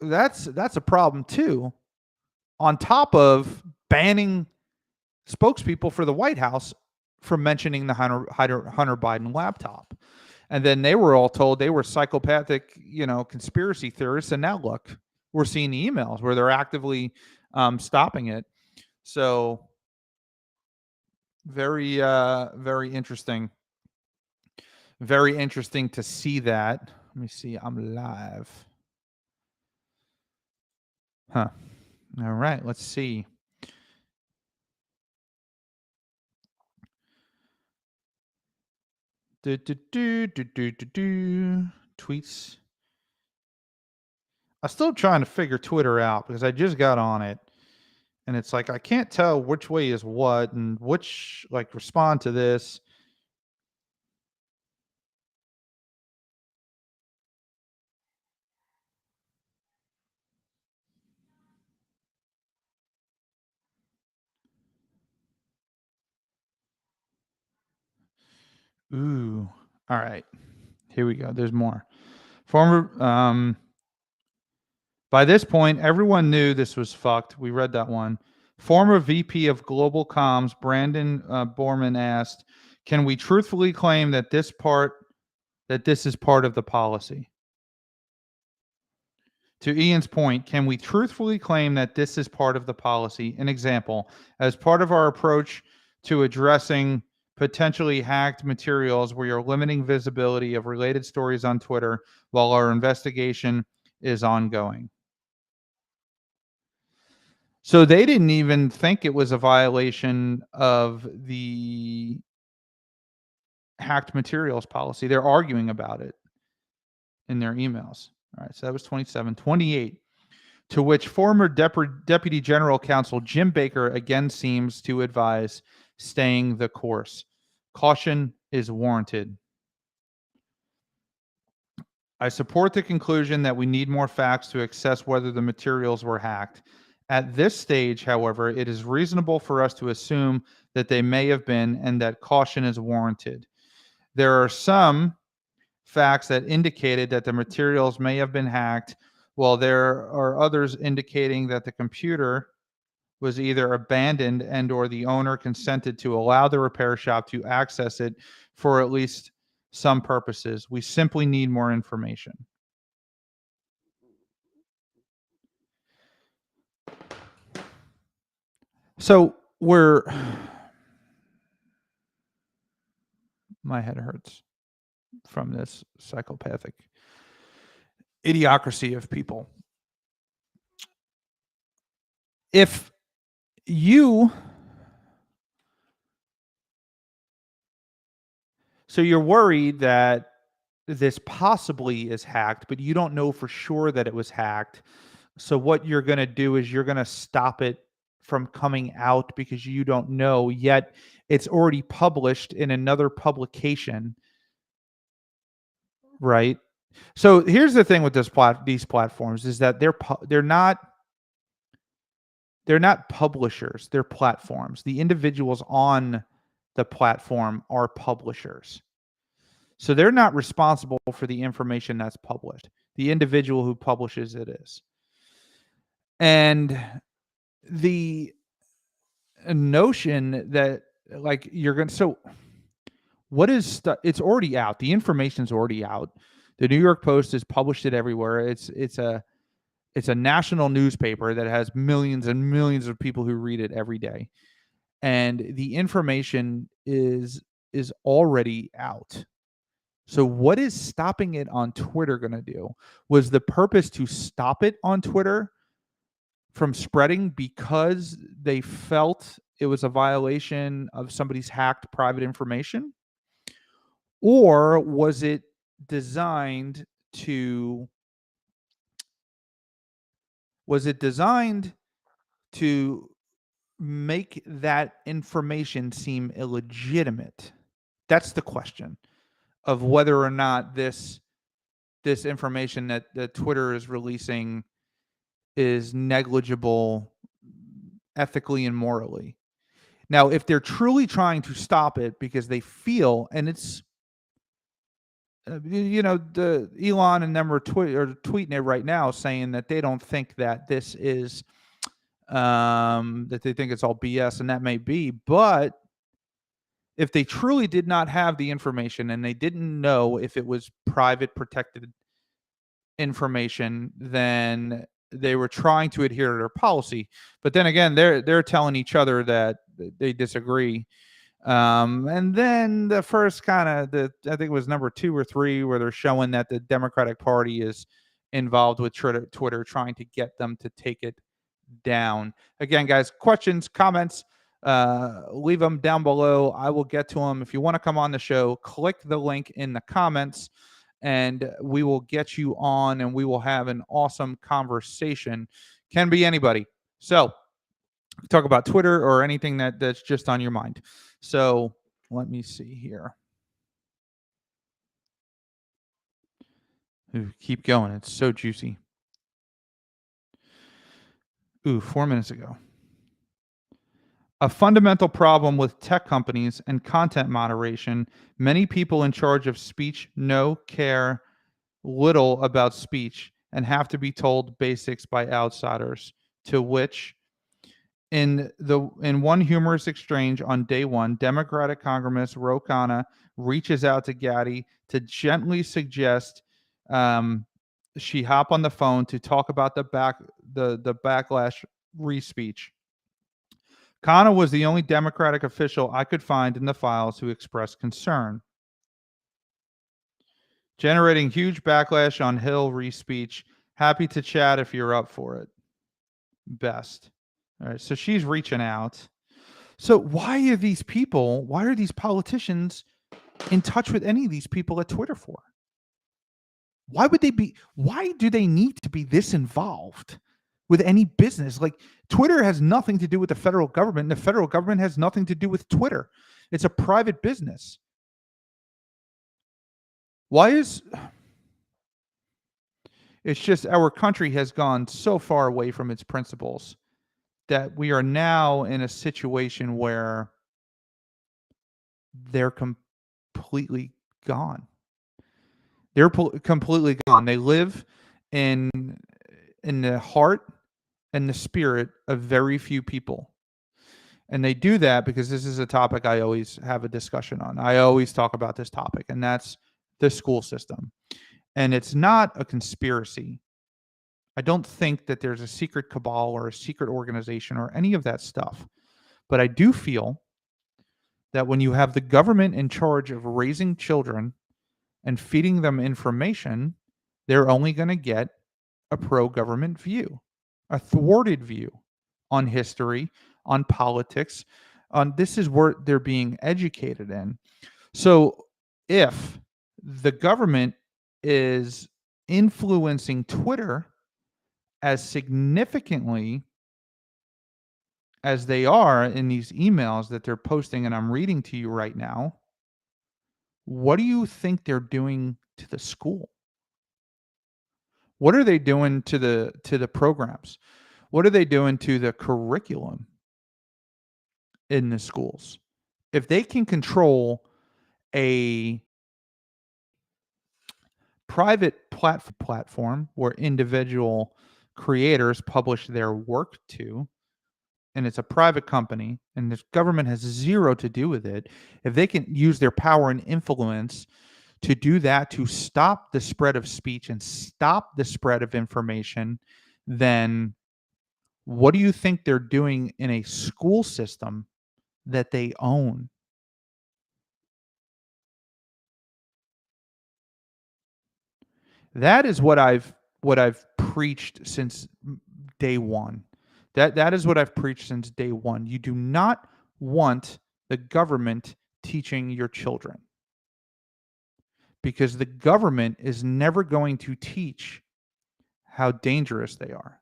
that's a problem too, on top of banning spokespeople for the White House from mentioning the Hunter Biden laptop. And then they were all told they were psychopathic, conspiracy theorists. And now look, we're seeing the emails where they're actively stopping it. So very, very interesting. Very interesting to see that. Let me see. I'm live. Huh. All right. Let's see. Tweets. I'm still trying to figure Twitter out because I just got on it. And it's like I can't tell which way is what and which, like, respond to this. Ooh. All right. Here we go. There's more. Former By this point, everyone knew this was fucked. We read that one. Former VP of Global Comms Brandon Borman asked, "Can we truthfully claim that this is part of the policy?" To Ian's point, can we truthfully claim that this is part of the policy? An example, as part of our approach to addressing potentially hacked materials, we are limiting visibility of related stories on Twitter while our investigation is ongoing. So they didn't even think it was a violation of the hacked materials policy. They're arguing about it in their emails. All right, so that was 27. 28, to which former Deputy General Counsel Jim Baker again seems to advise staying the course. Caution is warranted. I support the conclusion that we need more facts to assess whether the materials were hacked. At this stage, however, it is reasonable for us to assume that they may have been and that caution is warranted. There are some facts that indicated that the materials may have been hacked, while there are others indicating that the computer was either abandoned and or the owner consented to allow the repair shop to access it for at least some purposes. We simply need more information. So My head hurts from this psychopathic idiocracy of people. If you So you're worried that this possibly is hacked, but you don't know for sure that it was hacked. So what you're going to do is you're going to stop it from coming out because you don't know yet. It's already published in another publication, right? So here's the thing with these platforms is that they're not publishers, they're platforms. The individuals on the platform are publishers. So they're not responsible for the information that's published. The individual who publishes it is. And the notion that like you're going to it's already out. The information's already out. The New York Post has published it everywhere. It's a national newspaper that has millions and millions of people who read it every day. And the information is already out. So what is stopping it on Twitter going to do? Was the purpose to stop it on Twitter from spreading because they felt it was a violation of somebody's hacked private information? Or was it designed to make that information seem illegitimate? That's the question of whether or not this information that Twitter is releasing is negligible ethically and morally. Now, if they're truly trying to stop it because they feel, and it's, the Elon and them are tweeting it right now saying that they don't think that this is, that they think it's all BS, and that may be, but if they truly did not have the information and they didn't know if it was private protected information, then they were trying to adhere to their policy. But then again, they're telling each other that they disagree. And then the first I think it was number 2 or 3, where they're showing that the Democratic Party is involved with Twitter, trying to get them to take it down. Again, guys, questions, comments, leave them down below. I will get to them. If you want to come on the show, click the link in the comments and we will get you on and we will have an awesome conversation. Can be anybody. So talk about Twitter or anything that's just on your mind. So let me see here. Ooh, keep going. It's so juicy. 4 minutes ago. A fundamental problem with tech companies and content moderation, many people in charge of speech care little about speech and have to be told basics by outsiders, to which in one humorous exchange on day one, Democratic Congressman Ro Khanna reaches out to Gaddy to gently suggest she hop on the phone to talk about the backlash re-speech. Khanna was the only Democratic official I could find in the files who expressed concern, generating huge backlash on Hill re-speech. Happy to chat if you're up for it. Best. All right, so she's reaching out. So why are these politicians in touch with any of these people at Twitter for? Why do they need to be this involved with any business? Like, Twitter has nothing to do with the federal government, and the federal government has nothing to do with Twitter. It's a private business. It's just our country has gone so far away from its principles that we are now in a situation where they're completely gone. They're completely gone. They live in the heart and the spirit of very few people. And they do that because this is a topic I always have a discussion on. I always talk about this topic, and that's the school system. And it's not a conspiracy. I don't think that there's a secret cabal or a secret organization or any of that stuff. But I do feel that when you have the government in charge of raising children and feeding them information, they're only going to get a pro government view, a thwarted view on history, on politics, on this is where they're being educated in. So if the government is influencing Twitter as significantly as they are in these emails that they're posting and I'm reading to you right now, what do you think they're doing to the school? What are they doing to the programs? What are they doing to the curriculum in the schools? If they can control a private platform where individual creators publish their work to, and it's a private company and the government has zero to do with it, if they can use their power and influence to do that, to stop the spread of speech and stop the spread of information, then what do you think they're doing in a school system that they own? That is what I've preached since day one. That is what I've preached since day one. You do not want the government teaching your children because the government is never going to teach how dangerous they are.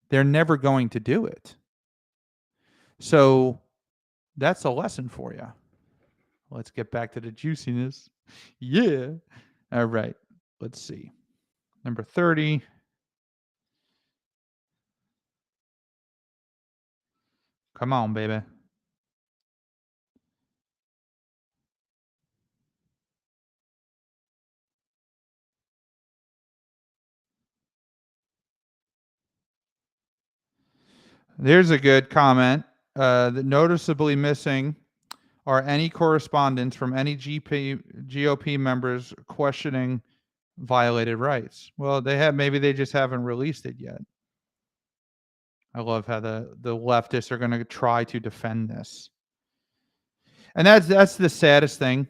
They're never going to do it. So that's a lesson for you. Let's get back to the juiciness. Yeah. All right. Let's see. Number 30. Come on, baby. There's a good comment. That noticeably missing are any correspondence from any GOP members questioning violated rights. Well, they have, maybe they just haven't released it yet. I love how the leftists are going to try to defend this, and that's the saddest thing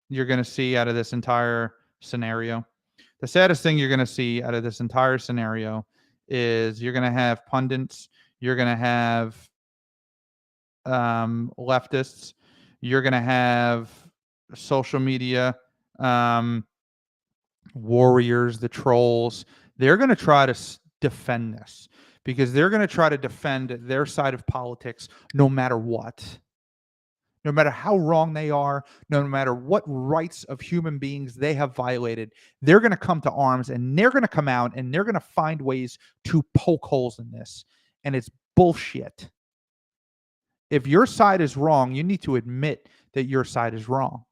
you're going to see out of this entire scenario. The saddest thing you're going to see out of this entire scenario is you're going to have pundits, you're going to have leftists, you're going to have social media um, warriors, the trolls. They're going to try to defend this because they're going to try to defend their side of politics no matter what. No matter how wrong they are, no matter what rights of human beings they have violated, they're going to come to arms and they're going to come out and they're going to find ways to poke holes in this. And it's bullshit. If your side is wrong, you need to admit that your side is wrong.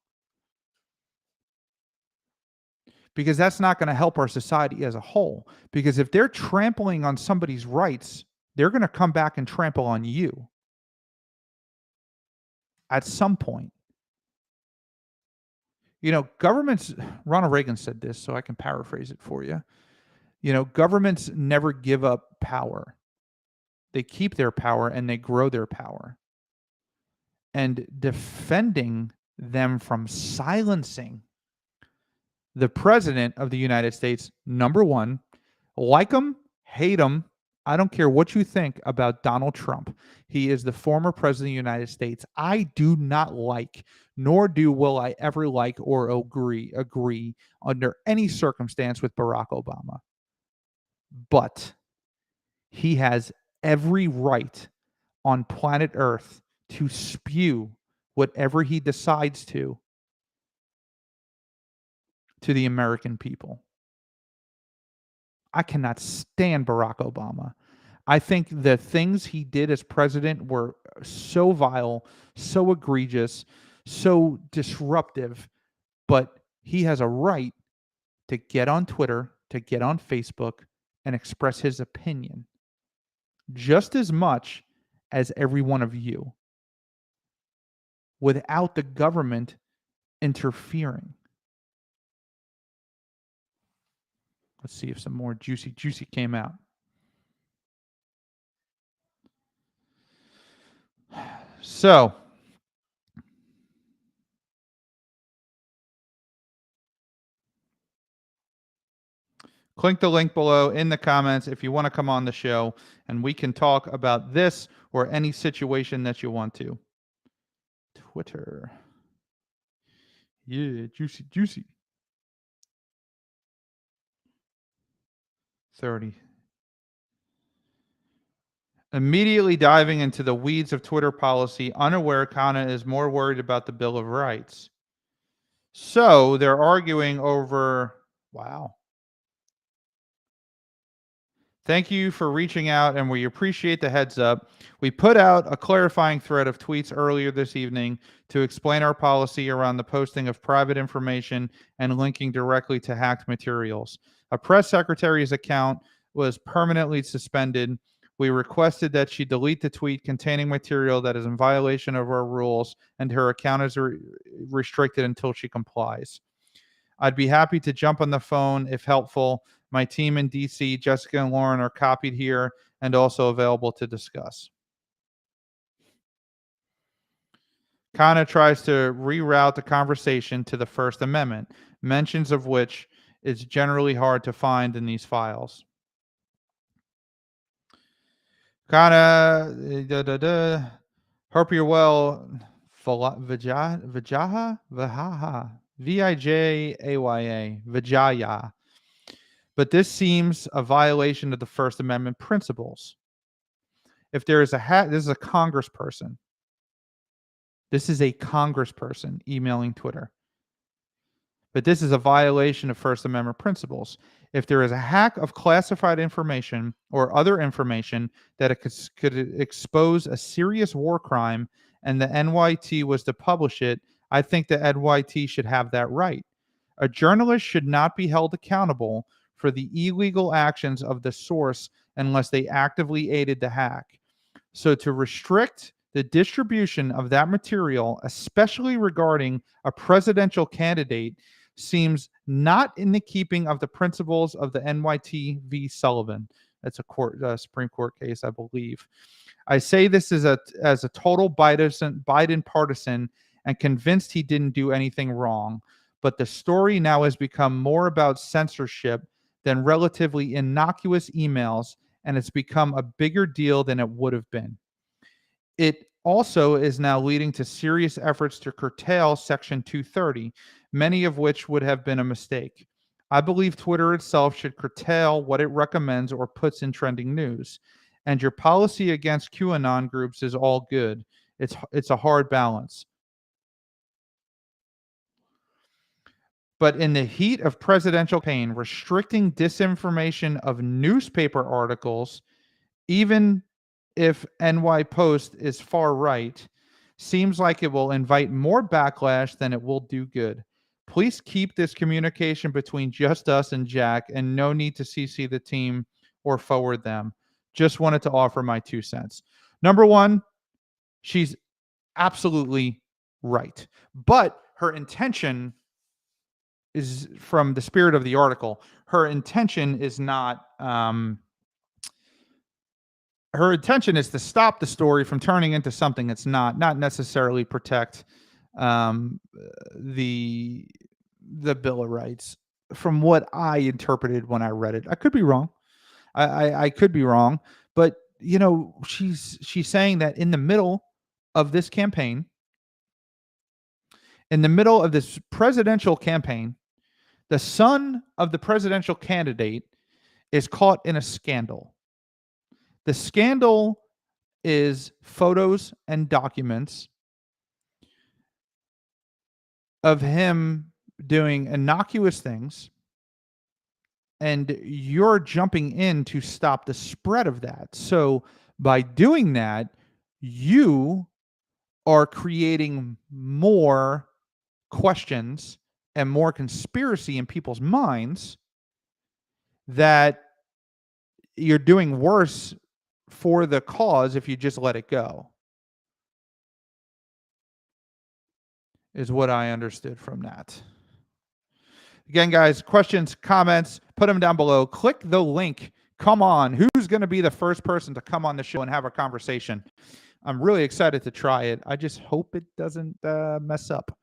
Because that's not going to help our society as a whole. Because if they're trampling on somebody's rights, they're going to come back and trample on you at some point. Governments, Ronald Reagan said this, so I can paraphrase it for you. Governments never give up power. They keep their power and they grow their power. And defending them from silencing the president of the United States, number one, like him, hate him. I don't care what you think about Donald Trump. He is the former president of the United States. I do not like, nor will I ever like or agree under any circumstance with Barack Obama. But he has every right on planet Earth to spew whatever he decides to the American people. I cannot stand Barack Obama. I think the things he did as president were so vile, so egregious, so disruptive, but he has a right to get on Twitter, to get on Facebook, and express his opinion just as much as every one of you without the government interfering. Let's see if some more juicy came out. So, click the link below in the comments if you want to come on the show and we can talk about this or any situation that you want to. Twitter. Yeah, juicy, juicy. 30. Immediately diving into the weeds of Twitter policy, unaware Kana is more worried about the Bill of Rights. So they're arguing over, wow. Thank you for reaching out, and we appreciate the heads up. We put out a clarifying thread of tweets earlier this evening to explain our policy around the posting of private information and linking directly to hacked materials. A press secretary's account was permanently suspended. We requested that she delete the tweet containing material that is in violation of our rules, and her account is restricted until she complies. I'd be happy to jump on the phone if helpful. My team in DC, Jessica and Lauren, are copied here and also available to discuss. Kana tries to reroute the conversation to the First Amendment, mentions of which is generally hard to find in these files. Kana, hope you're well. Vijaya, Vijaya, Vijaya. But this seems a violation of the First Amendment principles. If there is a this is a congressperson. This is a congressperson emailing Twitter. But this is a violation of First Amendment principles. If there is a hack of classified information or other information that it could expose a serious war crime and the NYT was to publish it, I think the NYT should have that right. A journalist should not be held accountable for the illegal actions of the source unless they actively aided the hack. So to restrict the distribution of that material, especially regarding a presidential candidate, seems not in the keeping of the principles of the NYT v. Sullivan. That's a Supreme Court case, I believe. I say this as a total Biden partisan and convinced he didn't do anything wrong. But the story now has become more about censorship than relatively innocuous emails, and it's become a bigger deal than it would have been. It also is now leading to serious efforts to curtail Section 230, many of which would have been a mistake. I believe Twitter itself should curtail what it recommends or puts in trending news. And your policy against QAnon groups is all good. It's a hard balance. But in the heat of presidential campaign, restricting disinformation of newspaper articles, even if NY Post is far right, seems like it will invite more backlash than it will do good. Please keep this communication between just us and Jack, and no need to CC the team or forward them. Just wanted to offer my 2 cents. Number one, she's absolutely right. But her intention is, from the spirit of the article, her intention is not her intention is to stop the story from turning into something it's not necessarily protect the Bill of Rights, from what I interpreted when I read it. I could be wrong. I could be wrong, but you know, she's saying that in the middle of this campaign, in the middle of this presidential campaign, the son of the presidential candidate is caught in a scandal. The scandal is photos and documents of him doing innocuous things, and you're jumping in to stop the spread of that. So by doing that, you are creating more questions and more conspiracy in people's minds that you're doing worse for the cause if you just let it go, is what I understood from that. Again, guys, questions, comments, put them down below. Click the link. Come on. Who's going to be the first person to come on the show and have a conversation? I'm really excited to try it. I just hope it doesn't mess up.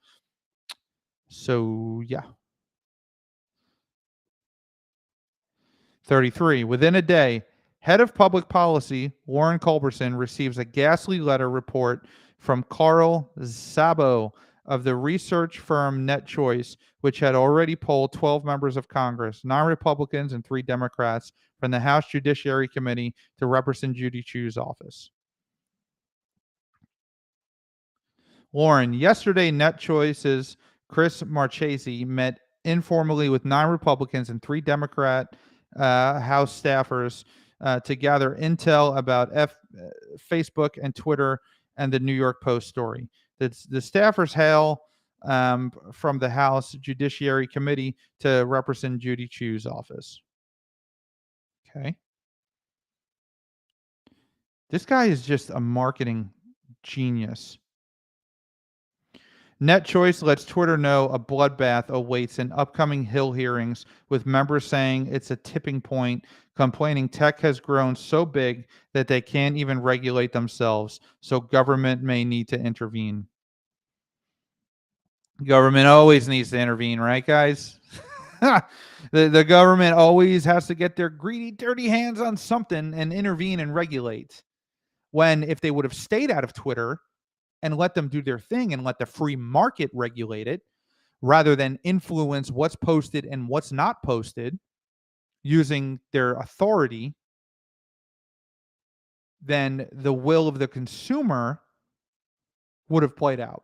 So, yeah. 33. Within a day, head of public policy, Lauren Culberson, receives a ghastly letter report from Carl Szabo of the research firm NetChoice, which had already polled 12 members of Congress, 9 Republicans and 3 Democrats, from the House Judiciary Committee to represent Judy Chu's office. Lauren, yesterday, NetChoice's Chris Marchese met informally with 9 Republicans and 3 Democrat House staffers to gather intel about Facebook and Twitter and the New York Post story. The staffers hail from the House Judiciary Committee to represent Judy Chu's office. Okay. This guy is just a marketing genius. NetChoice lets Twitter know a bloodbath awaits in upcoming Hill hearings, with members saying it's a tipping point, complaining tech has grown so big that they can't even regulate themselves, so government may need to intervene. Government always needs to intervene, right, guys? The government always has to get their greedy, dirty hands on something and intervene and regulate. When if they would have stayed out of Twitter and let them do their thing and let the free market regulate it, rather than influence what's posted and what's not posted using their authority, then the will of the consumer would have played out.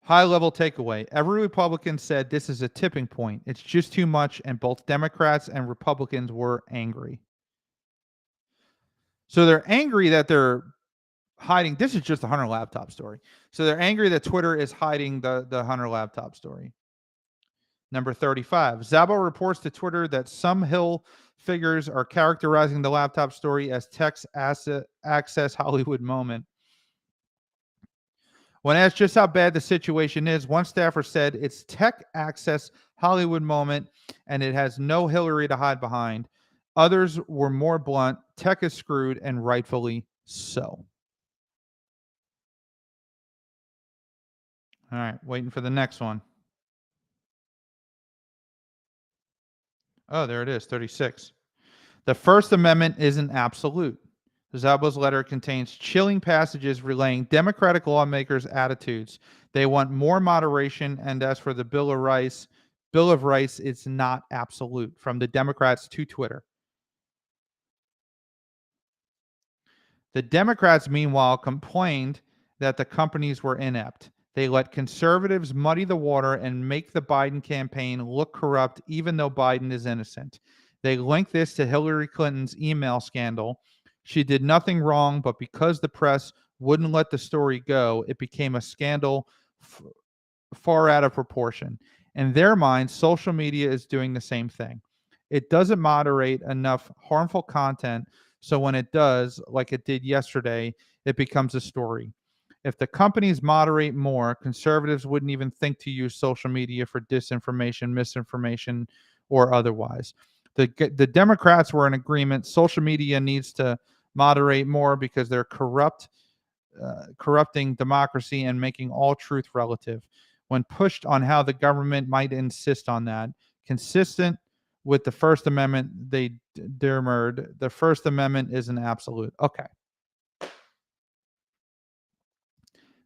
High level takeaway. Every Republican said this is a tipping point. It's just too much, and both Democrats and Republicans were angry. So they're angry that they're hiding. This is just the Hunter laptop story. So they're angry that Twitter is hiding the Hunter laptop story. Number 35. Szabo reports to Twitter that some Hill figures are characterizing the laptop story as tech's access Hollywood moment. When asked just how bad the situation is, one staffer said it's tech access Hollywood moment and it has no Hillary to hide behind. Others were more blunt. Tech is screwed, and rightfully so. All right, waiting for the next one. Oh, there it is, 36. The First Amendment isn't absolute. Szabo's letter contains chilling passages relaying Democratic lawmakers' attitudes. They want more moderation, and as for the Bill of Rights, it's not absolute. From the Democrats to Twitter. The Democrats, meanwhile, complained that the companies were inept. They let conservatives muddy the water and make the Biden campaign look corrupt, even though Biden is innocent. They link this to Hillary Clinton's email scandal. She did nothing wrong, but because the press wouldn't let the story go, it became a scandal far out of proportion. In their minds, social media is doing the same thing. It doesn't moderate enough harmful content, so when it does, like it did yesterday, it becomes a story. If the companies moderate more, conservatives wouldn't even think to use social media for disinformation, misinformation, or otherwise. The Democrats were in agreement. Social media needs to moderate more because they're corrupting democracy and making all truth relative. When pushed on how the government might insist on that, consistent with the First Amendment, they demurred. The First Amendment isn't absolute. Okay.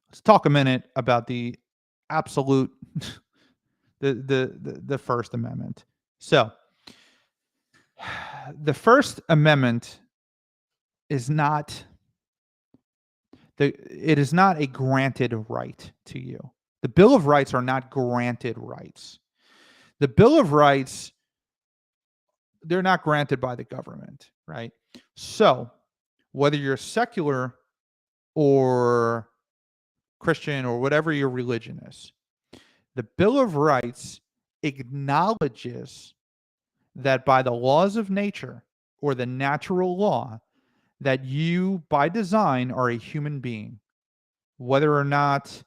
Let's talk a minute about the absolute, the First Amendment. So, the First Amendment is not it is not a granted right to you. The Bill of Rights are not granted rights. The Bill of Rights, they're not granted by the government, right? So, whether you're secular or Christian or whatever your religion is, the Bill of Rights acknowledges that by the laws of nature or the natural law, that you by design are a human being, whether or not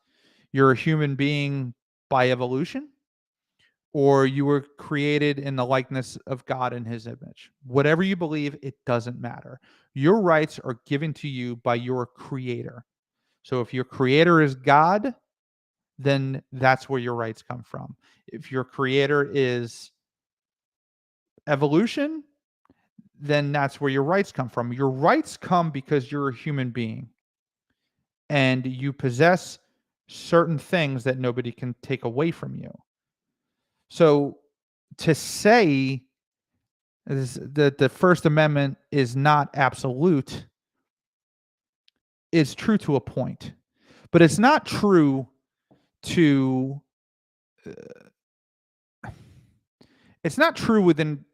you're a human being by evolution or you were created in the likeness of God in his image. Whatever you believe, it doesn't matter. Your rights are given to you by your creator. So if your creator is God, then that's where your rights come from. If your creator is evolution, then that's where your rights come from. Your rights come because you're a human being and you possess certain things that nobody can take away from you. So to say that the First Amendment is not absolute is true to a point, but it's not true to it's not true within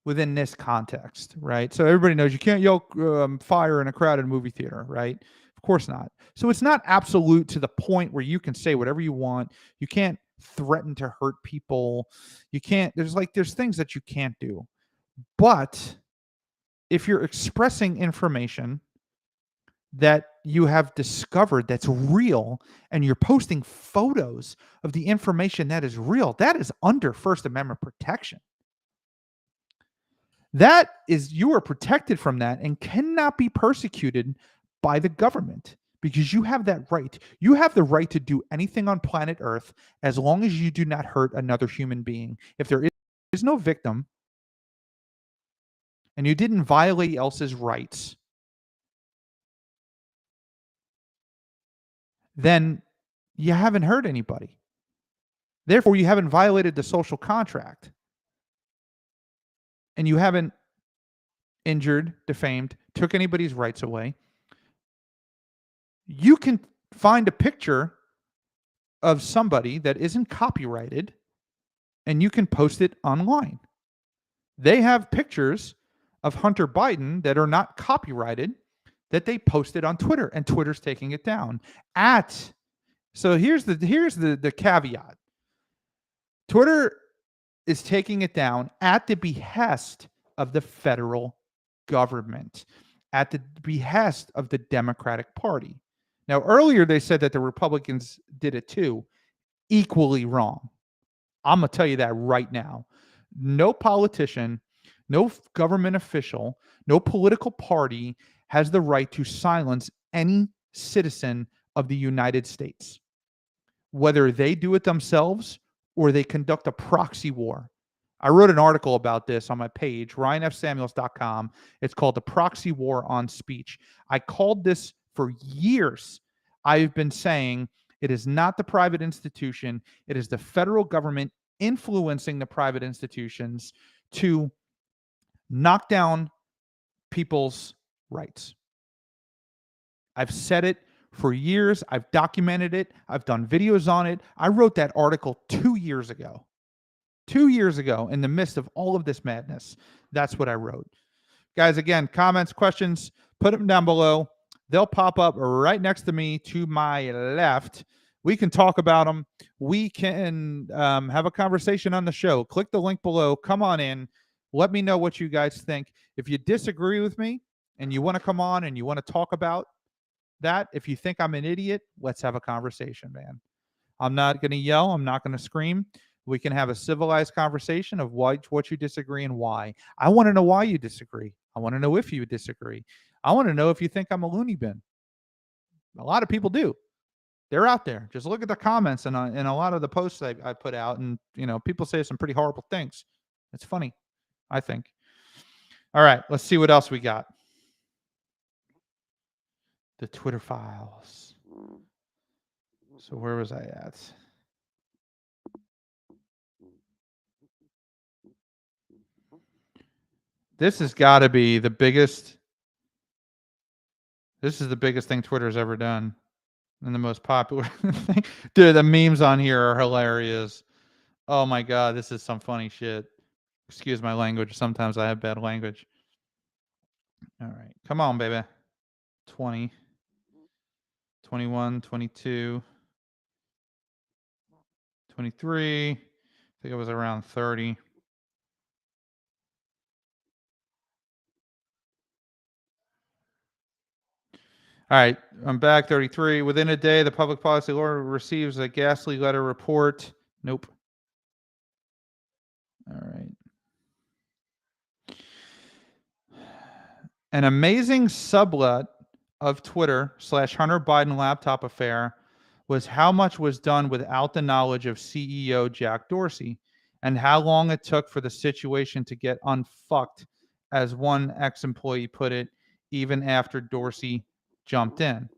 this context, right? So everybody knows you can't yell fire in a crowded movie theater, right? Of course not. So it's not absolute to the point where you can say whatever you want. You can't threaten to hurt people. You can't. There's things that you can't do. But if you're expressing information that you have discovered that's real and you're posting photos of the information that is real, that is under First Amendment protection. That is, you are protected from that and cannot be persecuted by the government because you have that right. You have the right to do anything on planet Earth as long as you do not hurt another human being. If there is no victim and you didn't violate else's rights, then you haven't hurt anybody. Therefore, you haven't violated the social contract and you haven't injured, defamed, took anybody's rights away. You can find a picture of somebody that isn't copyrighted and you can post it online. They have pictures of Hunter Biden that are not copyrighted that they posted on Twitter, and Twitter's taking it down. So here's the caveat. Twitter is taking it down at the behest of the federal government, at the behest of the Democratic Party. Now, earlier they said that the Republicans did it too. Equally wrong. I'm going to tell you that right now. No politician, no government official, no political party has the right to silence any citizen of the United States, whether they do it themselves or they conduct a proxy war. I wrote an article about this on my page, ryanfsamuels.com. It's called The Proxy War on Speech. I called this for years. I've been saying it is not the private institution. It is the federal government influencing the private institutions to knock down people's rights. I've said it for years. I've documented it. I've done videos on it. I wrote that article 2 years ago. 2 years ago, in the midst of all of this madness. That's what I wrote. Guys, again, comments, questions, put them down below. They'll pop up right next to me to my left. We can talk about them. We can have a conversation on the show. Click the link below. Come on in. Let me know what you guys think. If you disagree with me and you want to come on and you want to talk about that, if you think I'm an idiot, let's have a conversation, man. I'm not going to yell. I'm not going to scream. We can have a civilized conversation of what you disagree and why. I want to know why you disagree. I want to know if you disagree. I want to know if you think I'm a loony bin. A lot of people do. They're out there. Just look at the comments and a lot of the posts I put out, and people say some pretty horrible things. It's funny, I think. All right, let's see what else we got. The Twitter files. So where was I at? This has got to be the biggest. This is the biggest thing Twitter's ever done. And the most popular thing. Dude, the memes on here are hilarious. Oh my God, this is some funny shit. Excuse my language. Sometimes I have bad language. All right. Come on, baby. 20, 21, 22, 23. I think it was around 30. All right, I'm back. 33. Within a day, the public policy lawyer receives a ghastly letter report. Nope. All right. An amazing sublet of Twitter / Hunter Biden laptop affair was how much was done without the knowledge of CEO Jack Dorsey and how long it took for the situation to get unfucked, as one ex employee put it, even after Dorsey jumped in.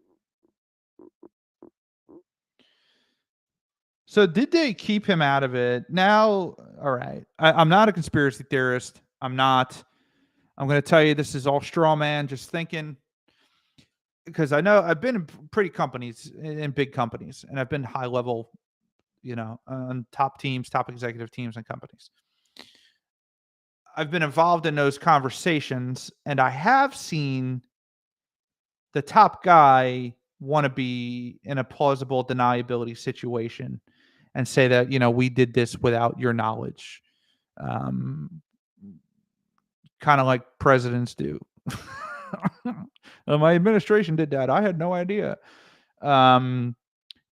So, did they keep him out of it? Now, all right. I'm not a conspiracy theorist. I'm not. I'm going to tell you this is all straw man, just thinking, because I know I've been in pretty companies, in big companies, and I've been high level, on top teams, top executive teams and companies. I've been involved in those conversations, and I have seen the top guy want to be in a plausible deniability situation and say that, we did this without your knowledge. Um, Kind of like presidents do. My administration did that. I had no idea. Um,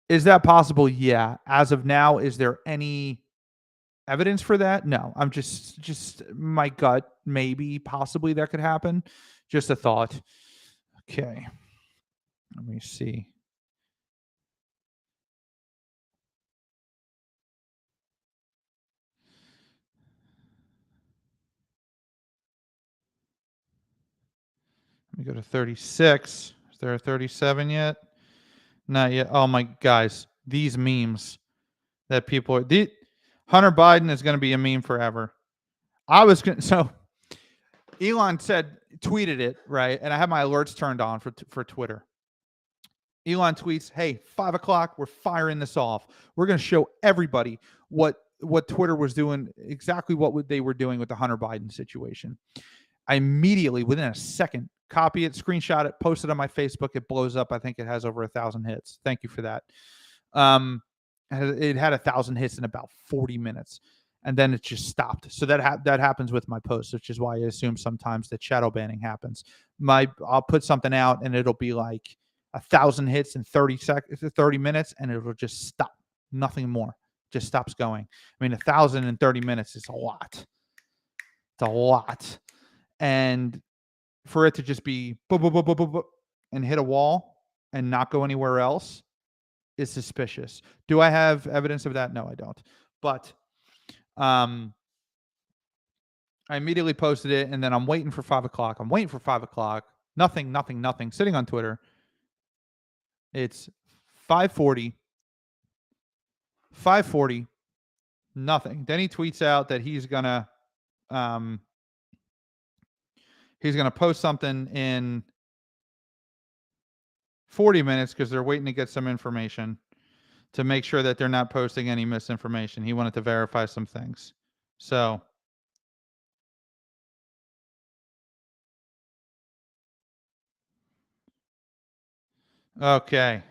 is that possible? Yeah. As of now, is there any evidence for that? No. I'm just my gut. Maybe, possibly that could happen. Just a thought. Okay. Let me see. Let me go to 36. Is there a 37 yet? Not yet. Oh my guys, these memes that people are. Hunter Biden is going to be a meme forever. So Elon tweeted it, right, and I have my alerts turned on for Twitter. Elon tweets, "Hey, 5 o'clock, we're firing this off. We're going to show everybody what Twitter was doing, exactly what they were doing with the Hunter Biden situation." I immediately, within a second, copy it, screenshot it, post it on my Facebook. It blows up. I think it has over 1,000 hits. Thank you for that. It had 1,000 hits in about 40 minutes, and then it just stopped. So that happens with my posts, which is why I assume sometimes that shadow banning happens. I'll put something out, and it'll be like 1,000 hits in 30 minutes, and it'll just stop. Nothing more. Just stops going. I mean, 1,000 in 30 minutes is a lot. It's a lot. And for it to just be and hit a wall and not go anywhere else is suspicious. Do I have evidence of that? No, I don't. But I immediately posted it, and then I'm waiting for 5 o'clock. Nothing. Sitting on Twitter. It's 5:40. 5:40. Nothing. Then he tweets out that he's gonna post something in 40 minutes because they're waiting to get some information to make sure that they're not posting any misinformation. He wanted to verify some things. So, okay.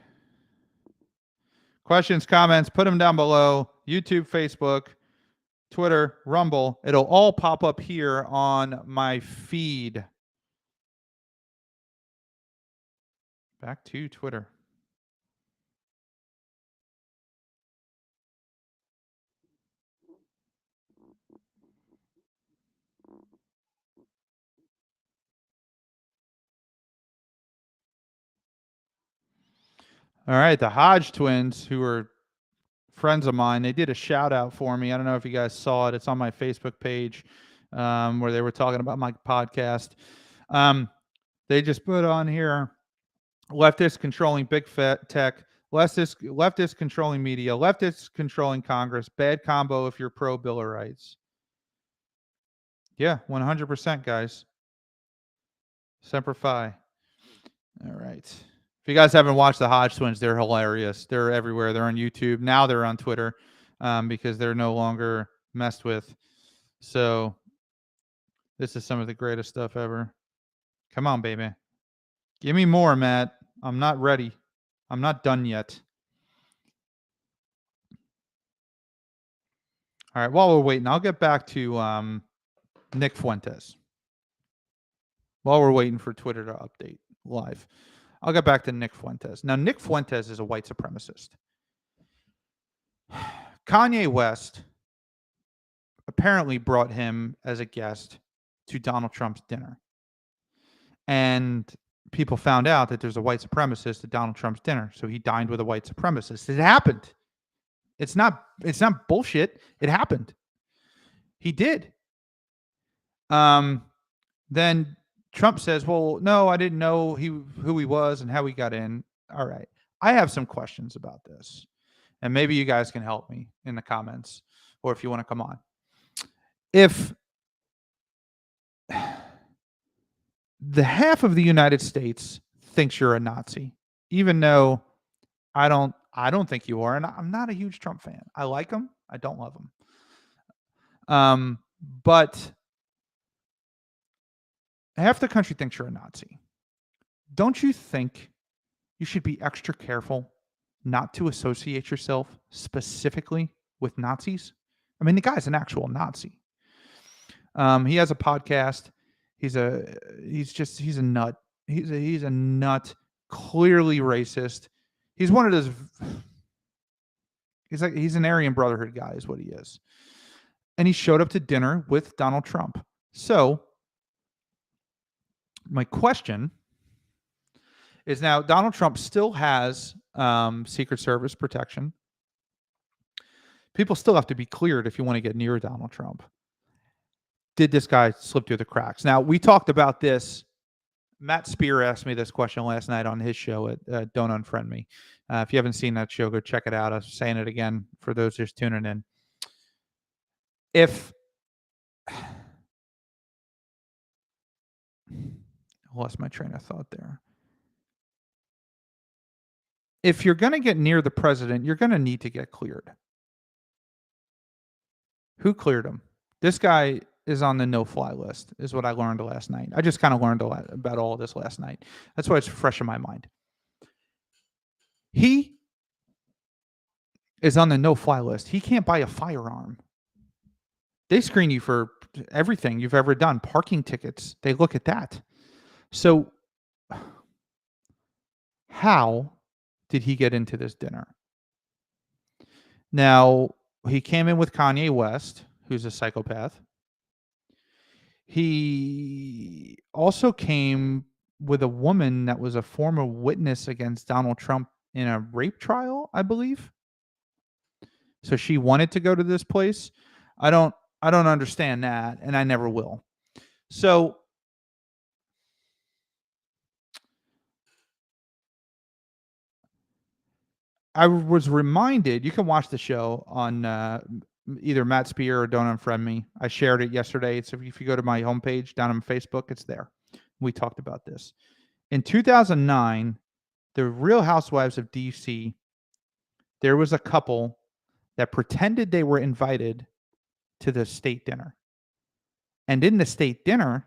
Questions, comments, put them down below. YouTube, Facebook, Twitter, Rumble. It'll all pop up here on my feed. Back to Twitter. All right, the Hodge twins, who are friends of mine, they did a shout out for me. I don't know if you guys saw it. It's on my Facebook page, where they were talking about my podcast. They just put on here, leftists controlling big tech, leftist controlling media, leftists controlling Congress. Bad combo if you're pro Bill of Rights. Yeah, 100%, guys. Semper Fi. All right. If you guys haven't watched the Hodge twins, they're hilarious. They're everywhere. They're on YouTube. Now they're on Twitter, because they're no longer messed with. So this is some of the greatest stuff ever. Come on, baby. Give me more, Matt. I'm not ready. I'm not done yet. All right. While we're waiting, I'll get back to Nick Fuentes. While we're waiting for Twitter to update live. I'll get back to Nick Fuentes. Now, Nick Fuentes is a white supremacist. Kanye West apparently brought him as a guest to Donald Trump's dinner. And people found out that there's a white supremacist at Donald Trump's dinner. So he dined with a white supremacist. It happened. It's not bullshit. It happened. He did. Then Trump says, well, no, I didn't know who he was and how he got in. All right. I have some questions about this. And maybe you guys can help me in the comments, or if you want to come on. If the half of the United States thinks you're a Nazi, even though I don't think you are, and I'm not a huge Trump fan. I like him. I don't love him. But half the country thinks you're a Nazi. Don't you think you should be extra careful not to associate yourself specifically with Nazis? I mean, the guy's an actual Nazi. He has a podcast. He's a nut. He's a nut, clearly racist. He's one of those. He's an Aryan Brotherhood guy, is what he is. And he showed up to dinner with Donald Trump. So my question is, now Donald Trump still has Secret Service protection. People still have to be cleared if you want to get near Donald Trump. Did this guy slip through the cracks? Now, we talked about this. Matt Spear asked me this question last night on his show at Don't Unfriend Me. If you haven't seen that show, go check it out. I'm saying it again for those just tuning in. I lost my train of thought there. If you're going to get near the president, you're going to need to get cleared. Who cleared him? This guy is on the no-fly list, is what I learned last night. I just kind of learned a lot about all of this last night. That's why it's fresh in my mind. He is on the no-fly list. He can't buy a firearm. They screen you for everything you've ever done. Parking tickets, they look at that. So how did he get into this dinner? Now, he came in with Kanye West, who's a psychopath. He also came with a woman that was a former witness against Donald Trump in a rape trial, I believe. So she wanted to go to this place. I don't understand that, and I never will. So I was reminded, you can watch the show on either Matt Spear or Don't Unfriend Me. I shared it yesterday. So if you go to my homepage down on Facebook, it's there. We talked about this. In 2009, the Real Housewives of DC, there was a couple that pretended they were invited to the state dinner. And in the state dinner,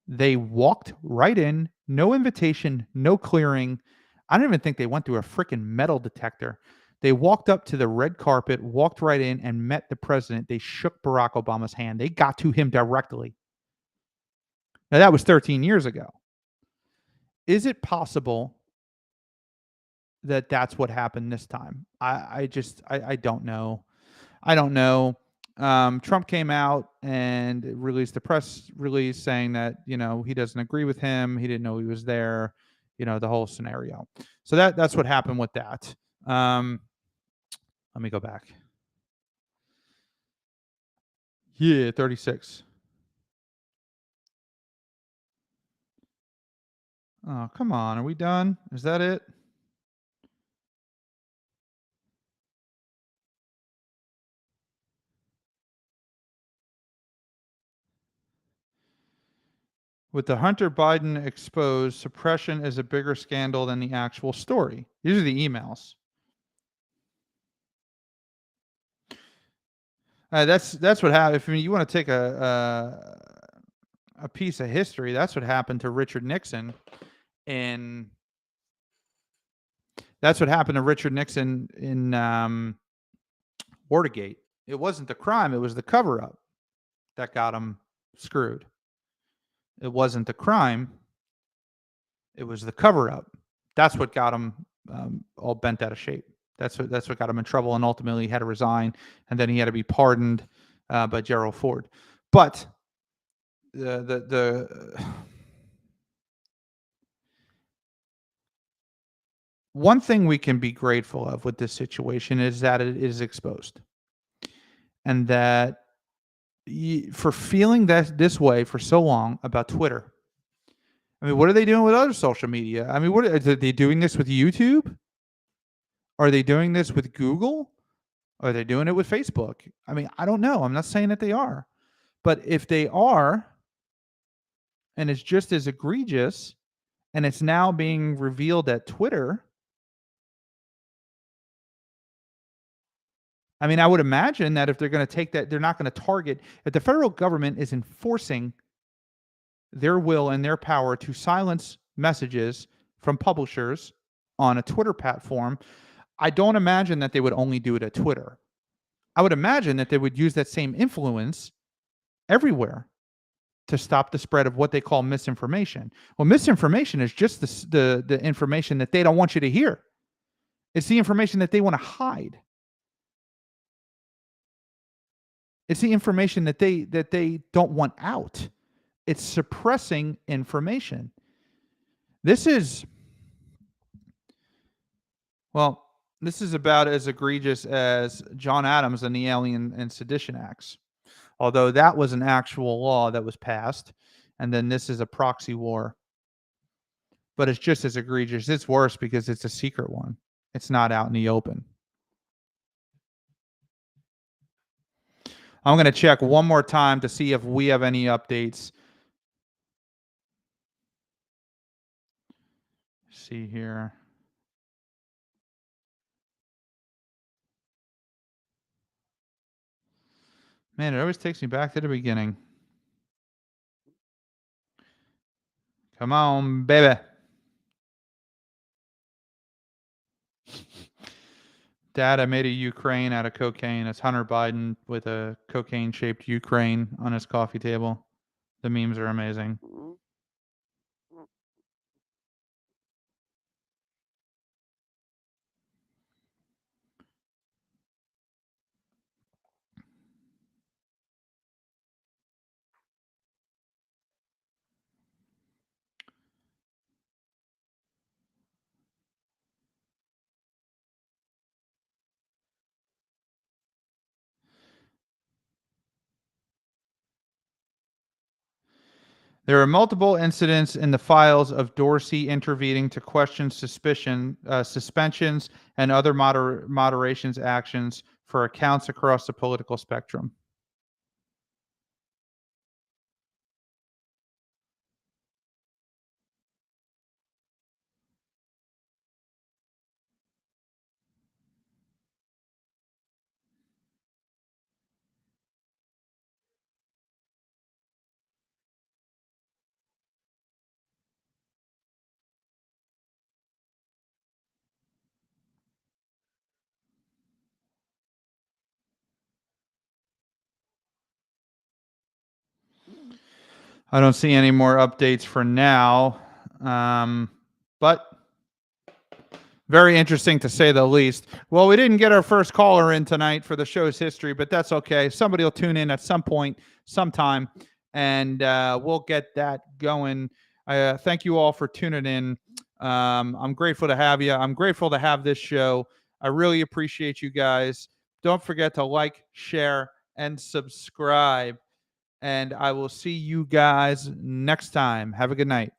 they walked right in, no invitation, no clearing. I don't even think they went through a freaking metal detector. They walked up to the red carpet, walked right in, and met the president. They shook Barack Obama's hand. They got to him directly. Now, that was 13 years ago. Is it possible that that's what happened this time? I don't know. I don't know. Trump came out and released a press release saying that, he doesn't agree with him. He didn't know he was there, the whole scenario. So that's what happened with that. Let me go back. Yeah, 36. Oh, come on. Are we done? Is that it? With the Hunter Biden exposed, suppression is a bigger scandal than the actual story. These are the emails. That's what happened. If you want to take a piece of history, that's what happened to Richard Nixon in Watergate. It wasn't the crime; it was the cover-up that got him screwed. It wasn't the crime; It was the cover up. That's what got him all bent out of shape. That's what got him in trouble, and ultimately he had to resign, and then he had to be pardoned by Gerald Ford. But the one thing we can be grateful of with this situation is that it is exposed, and that for feeling that this way for so long about Twitter. I mean, what are they doing with other social media? I mean, what are they doing this with YouTube? Are they doing this with Google? Are they doing it with Facebook? I mean, I don't know. I'm not saying that they are. But if they are, and it's just as egregious, and it's now being revealed at Twitter, I mean, I would imagine that if they're going to take that, they're not going to target, if the federal government is enforcing their will and their power to silence messages from publishers on a Twitter platform, I don't imagine that they would only do it at Twitter. I would imagine that they would use that same influence everywhere to stop the spread of what they call misinformation. Well, misinformation is just the information that they don't want you to hear. It's the information that they want to hide. It's the information that they don't want out. It's suppressing information. This is about as egregious as John Adams and the Alien and Sedition Acts. Although that was an actual law that was passed, and then this is a proxy war. But it's just as egregious. It's worse because it's a secret one. It's not out in the open. I'm going to check one more time to see if we have any updates. See here. Man, it always takes me back to the beginning. Come on, baby. Dad, I made a Ukraine out of cocaine. It's Hunter Biden with a cocaine-shaped Ukraine on his coffee table. The memes are amazing. There are multiple incidents in the files of Dorsey intervening to question suspensions, and other moderations actions for accounts across the political spectrum. I don't see any more updates for now, but very interesting to say the least. Well, we didn't get our first caller in tonight for the show's history, but that's okay. Somebody will tune in at some point, sometime, and we'll get that going. Thank you all for tuning in. I'm grateful to have you. I'm grateful to have this show. I really appreciate you guys. Don't forget to like, share, and subscribe. And I will see you guys next time. Have a good night.